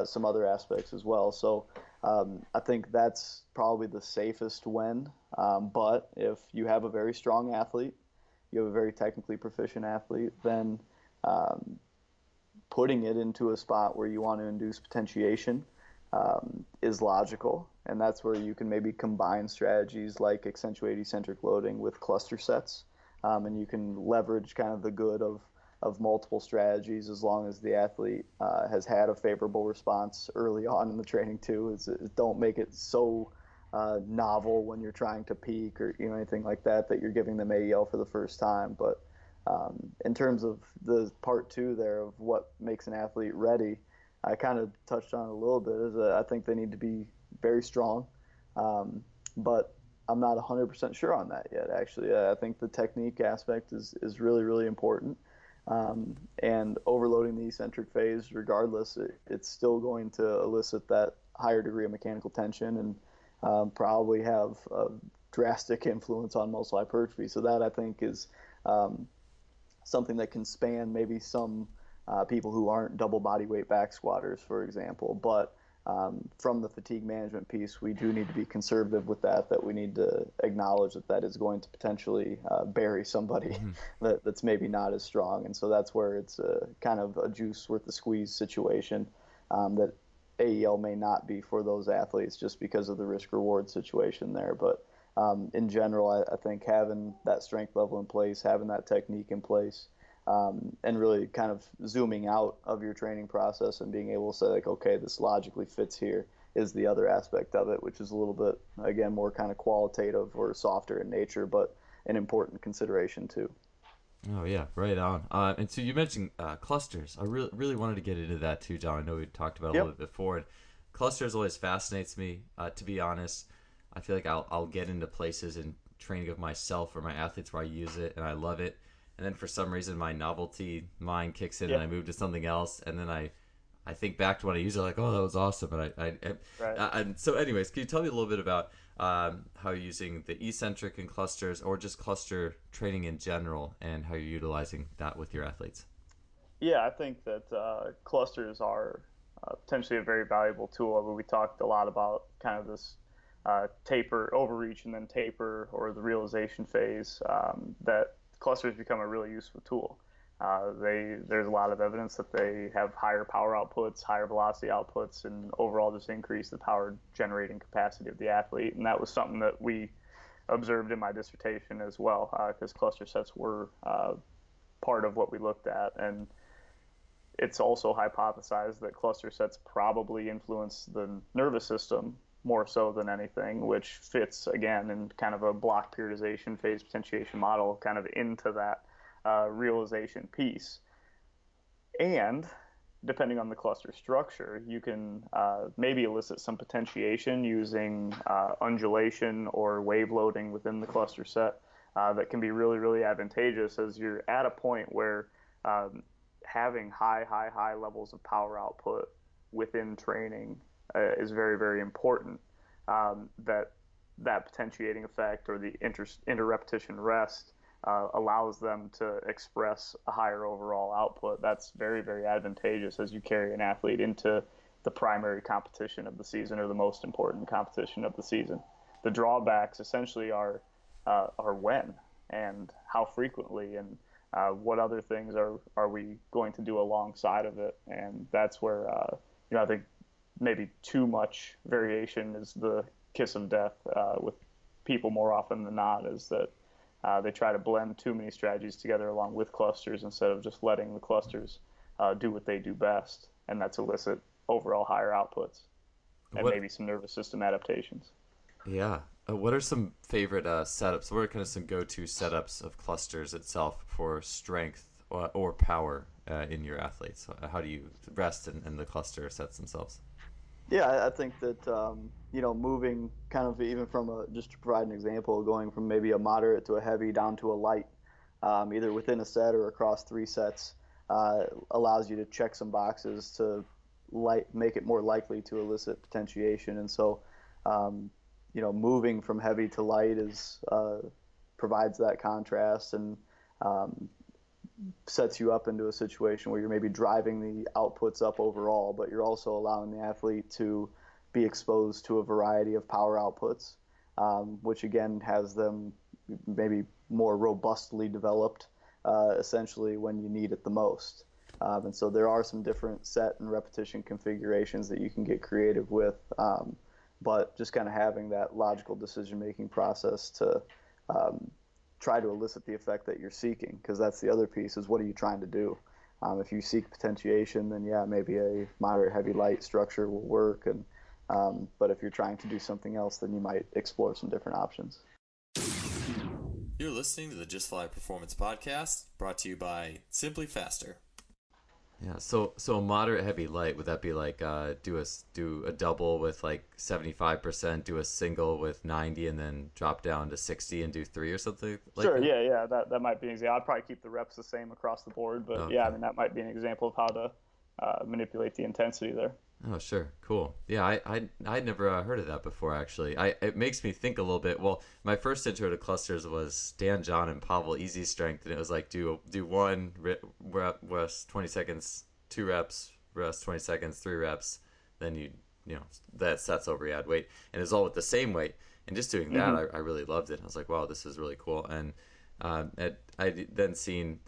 some other aspects as well. So I think that's probably the safest when. But if you have a very strong athlete, you have a very technically proficient athlete, then putting it into a spot where you want to induce potentiation is logical. And that's where you can maybe combine strategies like accentuate eccentric loading with cluster sets. And you can leverage kind of the good of multiple strategies, as long as the athlete has had a favorable response early on in the training too. Don't make it so novel when you're trying to peak or anything like that you're giving them AEL for the first time. But in terms of the part two there of what makes an athlete ready, I kind of touched on it a little bit. I think they need to be very strong, but I'm not 100% sure on that yet, actually. I think the technique aspect is really, really important. And overloading the eccentric phase, regardless, it's still going to elicit that higher degree of mechanical tension and probably have a drastic influence on muscle hypertrophy. So that, I think, is something that can span maybe some people who aren't double body weight back squatters, for example. But from the fatigue management piece, we do need to be conservative with that we need to acknowledge that is going to potentially bury somebody that's maybe not as strong. And so that's where it's kind of a juice worth the squeeze situation that AEL may not be for those athletes, just because of the risk-reward situation there. But in general, I think having that strength level in place, having that technique in place, and really kind of zooming out of your training process and being able to say, like, okay, this logically fits here, is the other aspect of it, which is a little bit, again, more kind of qualitative or softer in nature, but an important consideration too. Oh yeah, right on. And so you mentioned clusters. I really wanted to get into that too, John. I know we talked about it a little bit before. And clusters always fascinates me. To be honest, I feel like I'll get into places in training of myself or my athletes where I use it and I love it. And then for some reason my novelty mind kicks in and I move to something else, and then I think back to when I used it, like, oh, that was awesome. And so anyways, can you tell me a little bit about how you're using the eccentric in clusters, or just cluster training in general, and how you're utilizing that with your athletes? Yeah, I think that clusters are potentially a very valuable tool. We talked a lot about kind of this taper, overreach, and then taper, or the realization phase, that clusters become a really useful tool. There's a lot of evidence that they have higher power outputs, higher velocity outputs, and overall just increase the power generating capacity of the athlete. And that was something that we observed in my dissertation as well, because cluster sets were part of what we looked at. And it's also hypothesized that cluster sets probably influence the nervous system more so than anything, which fits, again, in kind of a block periodization phase potentiation model, kind of into that realization piece. And depending on the cluster structure, you can maybe elicit some potentiation using undulation or wave loading within the cluster set that can be really, really advantageous, as you're at a point where having high levels of power output within training is very, very important. That potentiating effect, or the inter-repetition rest, allows them to express a higher overall output. That's very, very advantageous as you carry an athlete into the primary competition of the season, or the most important competition of the season. The drawbacks essentially are when and how frequently, and what other things are we going to do alongside of it. And that's where I think maybe too much variation is the kiss of death with people more often than not, is that they try to blend too many strategies together along with clusters, instead of just letting the clusters do what they do best, and that's elicit overall higher outputs and maybe some nervous system adaptations. Yeah. What are some favorite setups? What are kind of some go-to setups of clusters itself for strength or power in your athletes? How do you rest in the cluster sets themselves? Yeah, I think that moving kind of even from just to provide an example, going from maybe a moderate to a heavy down to a light, either within a set or across 3 sets, allows you to check some boxes to make it more likely to elicit potentiation. And so, moving from heavy to light is provides that contrast and um, sets you up into a situation where you're maybe driving the outputs up overall, but you're also allowing the athlete to be exposed to a variety of power outputs, which again has them maybe more robustly developed, essentially when you need it the most. And so there are some different set and repetition configurations that you can get creative with, but just kind of having that logical decision-making process to try to elicit the effect that you're seeking, because that's the other piece is what are you trying to do? If you seek potentiation, then yeah, maybe a moderate heavy light structure will work, and but if you're trying to do something else, then you might explore some different options. You're listening to the Just Fly Performance podcast, brought to you by Simply Faster. Yeah, so a moderate heavy light, would that be like do a double with like 75%, do a single with 90, and then drop down to 60 and do 3 or something like Sure, that? yeah, that might be an example. I'd probably keep the reps the same across the board, but Okay. yeah, I mean that might be an example of how to manipulate the intensity there. Oh, sure. Cool. Yeah, I'd never heard of that before, actually. It makes me think a little bit. Well, my first intro to clusters was Dan, John, and Pavel Easy Strength, and it was like do one rest 20 seconds, 2 reps, rest 20 seconds, 3 reps, then you know that sets over you add weight, and it's all with the same weight. And just doing that, I really loved it. I was like, wow, this is really cool. And I then seen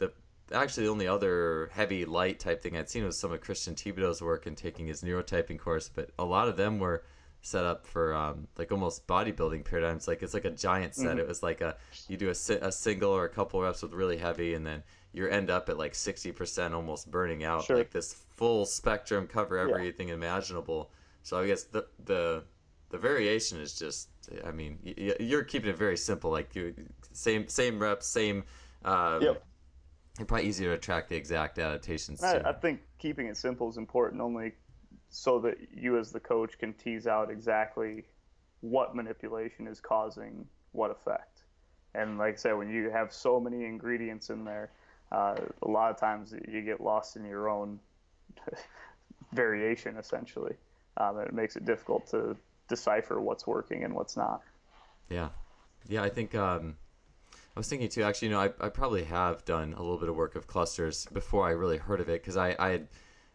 actually the only other heavy light type thing I'd seen was some of Christian Thibodeau's work and taking his neurotyping course, but a lot of them were set up for like almost bodybuilding paradigms. Like it's like a giant set. It was like you do a single or a couple reps with really heavy, and then you end up at like 60% almost burning out. Sure. Like this full spectrum, cover Yeah. everything imaginable. So I guess the variation is just, I mean, you're keeping it very simple. Like you same reps, same. Yep. It's probably easier to track the exact adaptations too. I think keeping it simple is important only so that you as the coach can tease out exactly what manipulation is causing what effect. And like I said, when you have so many ingredients in there, a lot of times you get lost in your own variation, essentially. It makes it difficult to decipher what's working and what's not. Yeah. Yeah, I think I was thinking too, actually, I probably have done a little bit of work of clusters before I really heard of it, because I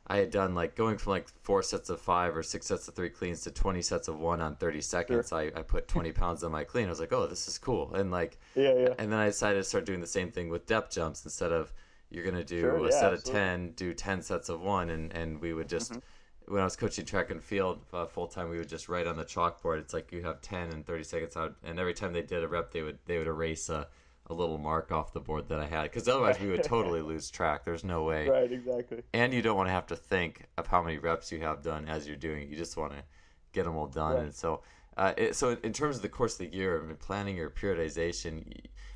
had done like going from like 4 sets of 5 or 6 sets of 3 cleans to 20 sets of 1 on 30 seconds. Sure. I put 20 pounds on my clean. I was like, oh, this is cool. And like, Yeah. and then I decided to start doing the same thing with depth jumps. Instead of you're going to do Sure, a yeah, set absolutely. of 10, do 10 sets of 1. And we would just, when I was coaching track and field full time, we would just write on the chalkboard. It's like you have 10 and 30 seconds out. And every time they did a rep, they would erase a little mark off the board that I had, because otherwise we would totally lose track. There's no way. Right, exactly. And you don't want to have to think of how many reps you have done as you're doing it. You just want to get them all done. Right. And so, so in terms of the course of the year, I mean, planning your periodization,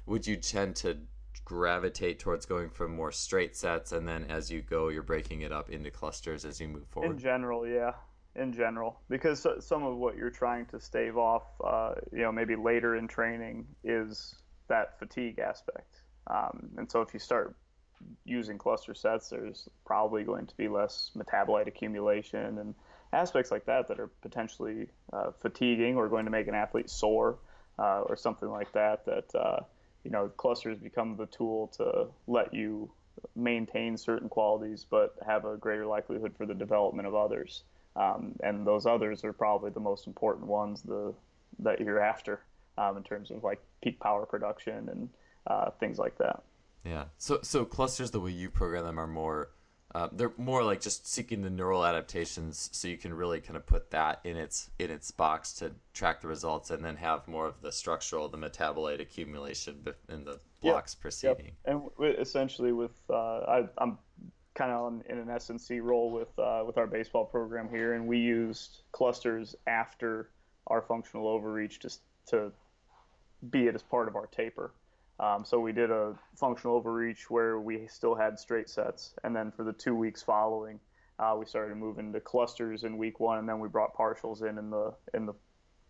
would you tend to gravitate towards going from more straight sets, and then as you go, you're breaking it up into clusters as you move In forward? general, yeah. In general, because some of what you're trying to stave off, maybe later in training is that fatigue aspect. And so if you start using cluster sets, there's probably going to be less metabolite accumulation and aspects like that that are potentially fatiguing or going to make an athlete sore or something like that. Clusters become the tool to let you maintain certain qualities but have a greater likelihood for the development of others. And those others are probably the most important ones that you're after in terms of like peak power production and things like that. Yeah. So clusters, the way you program them, are more they're more like just seeking the neural adaptations, so you can really kind of put that in its box to track the results, and then have more of the structural, the metabolite accumulation in the blocks preceding. And essentially, I'm kind of in an S&C role with our baseball program here, and we used clusters after our functional overreach to be it as part of our taper. So we did a functional overreach where we still had straight sets, and then for the 2 weeks following, We started to move into clusters in week 1, and then we brought partials in the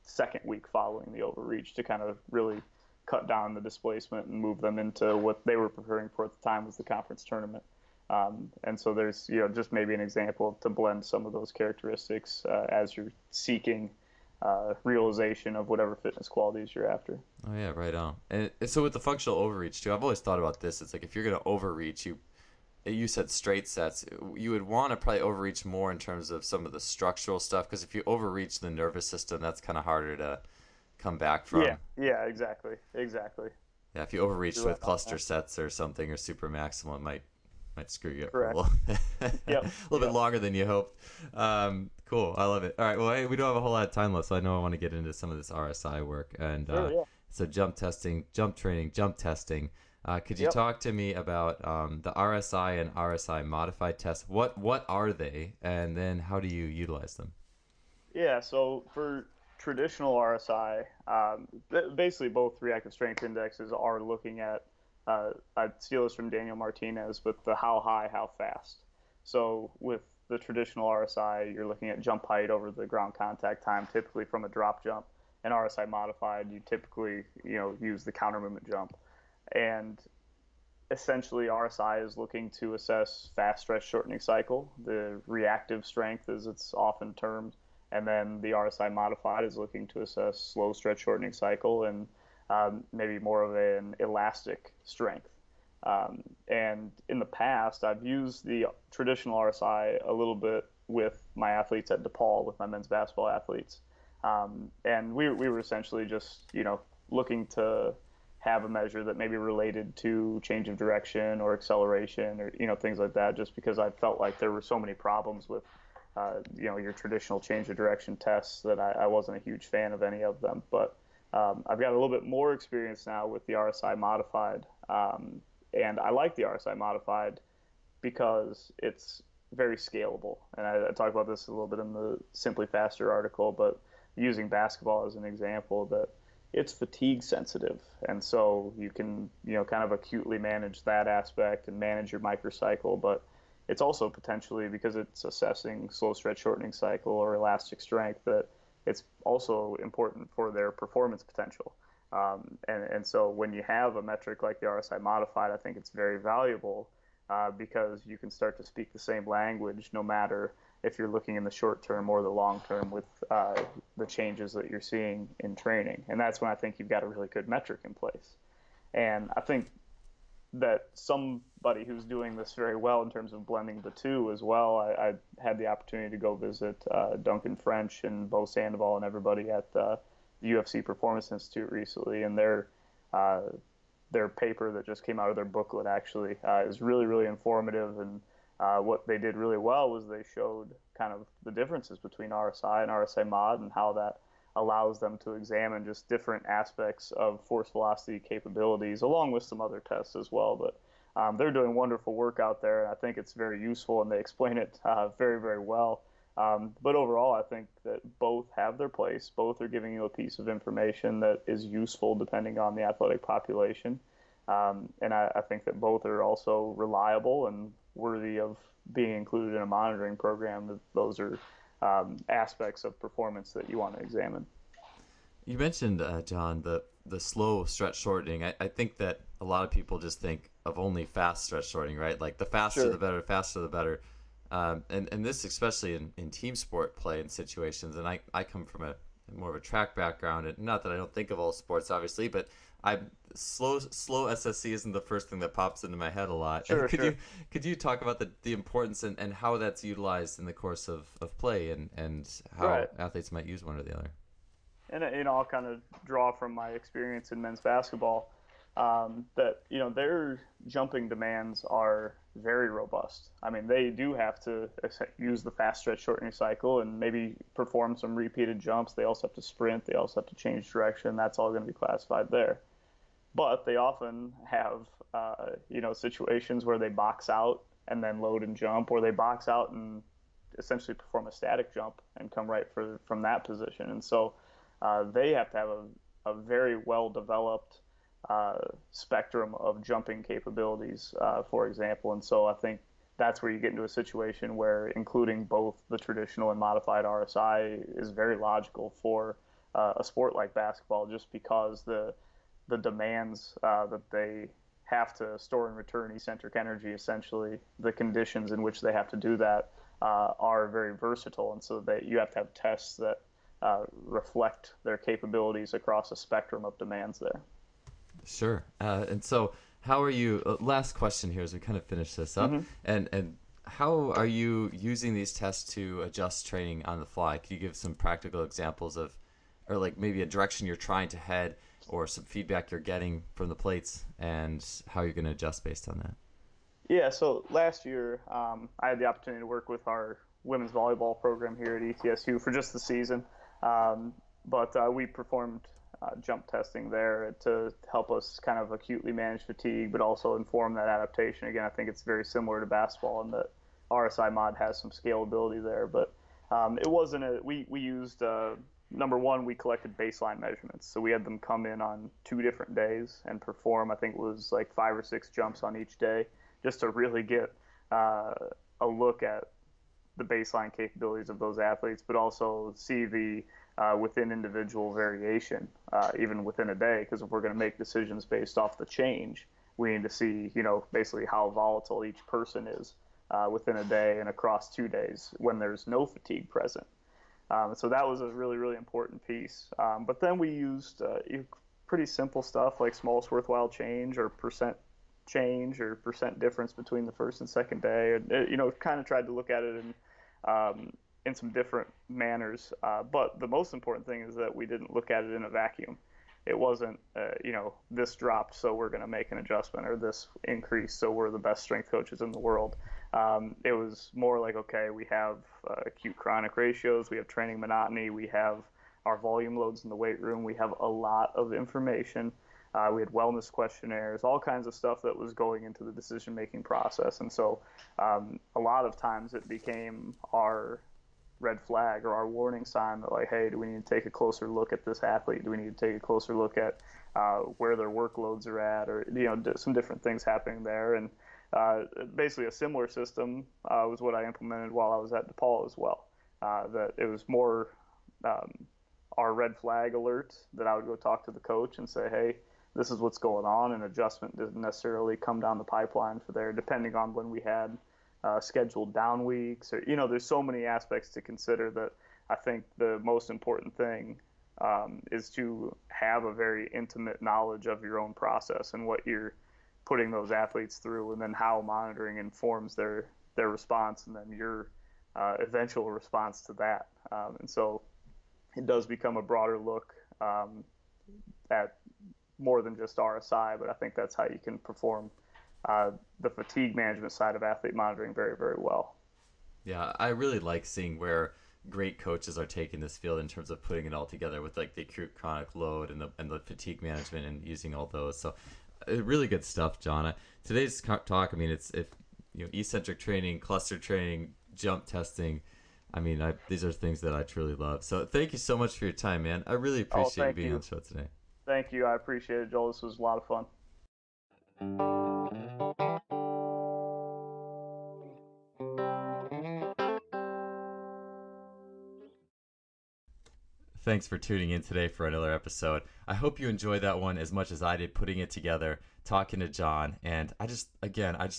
second week following the overreach to kind of really cut down the displacement and move them into what they were preparing for at the time was the conference tournament. And so there's, just maybe an example to blend some of those characteristics as you're seeking realization of whatever fitness qualities you're after. Oh yeah, right on. And so with the functional overreach too, I've always thought about this. It's like if you're going to overreach, you said straight sets, you would want to probably overreach more in terms of some of the structural stuff, because if you overreach the nervous system, that's kind of harder to come back from. Yeah, exactly. Yeah, if you overreach with cluster sets or something or super maximal, it might screw you up Correct. for a little bit longer than you hoped. Cool, I love it. All right, well, we don't have a whole lot of time left, so I know I want to get into some of this RSI work. And so jump testing, jump training, jump testing. Could you talk to me about the RSI and RSI modified tests? What are they, and then how do you utilize them? Yeah, so for traditional RSI, basically both reactive strength indexes are looking at, I'd steal this from Daniel Martinez, but the how high, how fast. So with the traditional RSI, you're looking at jump height over the ground contact time, typically from a drop jump. And RSI modified, you typically use the counter movement jump. And essentially RSI is looking to assess fast stretch shortening cycle, the reactive strength as it's often termed, and then the RSI modified is looking to assess slow stretch shortening cycle and maybe more of an elastic strength. And in the past, I've used the traditional RSI a little bit with my athletes at DePaul, with my men's basketball athletes. And we were essentially just, looking to have a measure that maybe related to change of direction or acceleration or, things like that, just because I felt like there were so many problems with, your traditional change of direction tests that I wasn't a huge fan of any of them. But I've got a little bit more experience now with the RSI modified. And I like the RSI modified because it's very scalable. And I talk about this a little bit in the Simply Faster article, but using basketball as an example, that it's fatigue sensitive. And so you can, kind of acutely manage that aspect and manage your microcycle. But it's also potentially, because it's assessing slow stretch shortening cycle or elastic strength, that it's also important for their performance potential. And so when you have a metric like the RSI modified, I think it's very valuable because you can start to speak the same language no matter if you're looking in the short term or the long term with the changes that you're seeing in training. And that's when I think you've got a really good metric in place. And I think that somebody who's doing this very well in terms of blending the two as well, I had the opportunity to go visit Duncan French and Bo Sandoval and everybody at the UFC Performance Institute recently, and their paper that just came out of their booklet actually is really, really informative. And what they did really well was they showed kind of the differences between RSI and RSI mod and how that allows them to examine just different aspects of force velocity capabilities, along with some other tests as well. But they're doing wonderful work out there, and I think it's very useful, and they explain it very, very well. But overall, I think that both have their place. Both are giving you a piece of information that is useful depending on the athletic population. And I think that both are also reliable and worthy of being included in a monitoring program. That those are aspects of performance that you want to examine. You mentioned, John, the slow stretch shortening. I think that a lot of people just think of only fast stretch shortening, right? Like the faster the better, faster the better. And this especially in team sport play and situations. And I come from more of a track background, and not that I don't think of all sports, obviously, but slow SSC isn't the first thing that pops into my head a lot. Sure, could you talk about the importance and how that's utilized in the course of play and how athletes might use one or the other? And I'll kind of draw from my experience in men's basketball that their jumping demands are very robust. I mean, they do have to use the fast stretch shortening cycle and maybe perform some repeated jumps. They also have to sprint. They also have to change direction. That's all going to be classified there. But they often have situations where they box out and then load and jump, or they box out and essentially perform a static jump and come right from that position. And so they have to have a very well developed spectrum of jumping capabilities, for example. And so I think that's where you get into a situation where including both the traditional and modified RSI is very logical for a sport like basketball, just because the demands that they have to store and return eccentric energy, essentially the conditions in which they have to do that are very versatile, and so that you have to have tests that reflect their capabilities across a spectrum of demands there. Sure. And so how are you, last question here as we kind of finish this up, and how are you using these tests to adjust training on the fly? Can you give some practical examples of, or like maybe a direction you're trying to head, or some feedback you're getting from the plates, and how you're going to adjust based on that? Yeah, so last year I had the opportunity to work with our women's volleyball program here at ETSU for just the season, but we performed jump testing there to help us kind of acutely manage fatigue, but also inform that adaptation. Again, I think it's very similar to basketball in that RSI mod has some scalability there, but it wasn't we used, number one, we collected baseline measurements. So we had them come in on 2 different days and perform, I think it was like 5 or 6 jumps on each day, just to really get a look at the baseline capabilities of those athletes, but also see the within individual variation, even within a day, because if we're going to make decisions based off the change, we need to see, basically how volatile each person is within a day and across 2 days when there's no fatigue present. So that was a really, really important piece. But then we used pretty simple stuff like smallest worthwhile change or percent change or percent difference between the first and second day. And, kind of tried to look at it in some different manners. But the most important thing is that we didn't look at it in a vacuum. It wasn't, this dropped, so we're going to make an adjustment, or this increased, so we're the best strength coaches in the world. It was more like, okay, we have acute chronic ratios, we have training monotony, we have our volume loads in the weight room, we have a lot of information. We had wellness questionnaires, all kinds of stuff that was going into the decision-making process. And so a lot of times it became our red flag or our warning sign that, like, hey, do we need to take a closer look at this athlete? Do we need to take a closer look at where their workloads are at, or, some different things happening there. And basically a similar system was what I implemented while I was at DePaul as well. That it was more our red flag alert that I would go talk to the coach and say, hey, this is what's going on, and adjustment doesn't necessarily come down the pipeline for there, depending on when we had scheduled down weeks, or, there's so many aspects to consider that I think the most important thing is to have a very intimate knowledge of your own process and what you're putting those athletes through, and then how monitoring informs their response, and then your eventual response to that. And so it does become a broader look at more than just RSI, but I think that's how you can perform the fatigue management side of athlete monitoring very, very well. Yeah, I really like seeing where great coaches are taking this field in terms of putting it all together with like the acute chronic load and the fatigue management and using all those. So really good stuff, John. Today's talk, I mean, it's eccentric training, cluster training, jump testing. I mean, these are things that I truly love. So thank you so much for your time, man. I really appreciate you being on the show today. Thank you. I appreciate it, Joel. This was a lot of fun. Thanks for tuning in today for another episode. I hope you enjoyed that one as much as I did putting it together, talking to John. And I just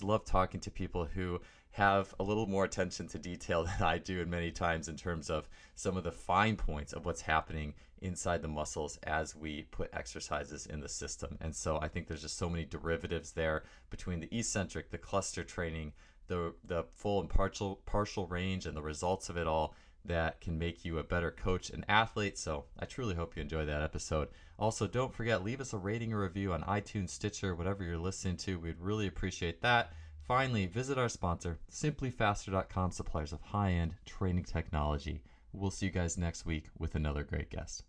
love talking to people who have a little more attention to detail than I do, and many times in terms of some of the fine points of what's happening inside the muscles as we put exercises in the system. And so I think there's just so many derivatives there between the eccentric, the cluster training, the full and partial range, and the results of it all that can make you a better coach and athlete. So I truly hope you enjoy that episode. Also, don't forget, leave us a rating or review on iTunes, Stitcher, whatever you're listening to. We'd really appreciate that. Finally, visit our sponsor, simplyfaster.com, suppliers of high-end training technology. We'll see you guys next week with another great guest.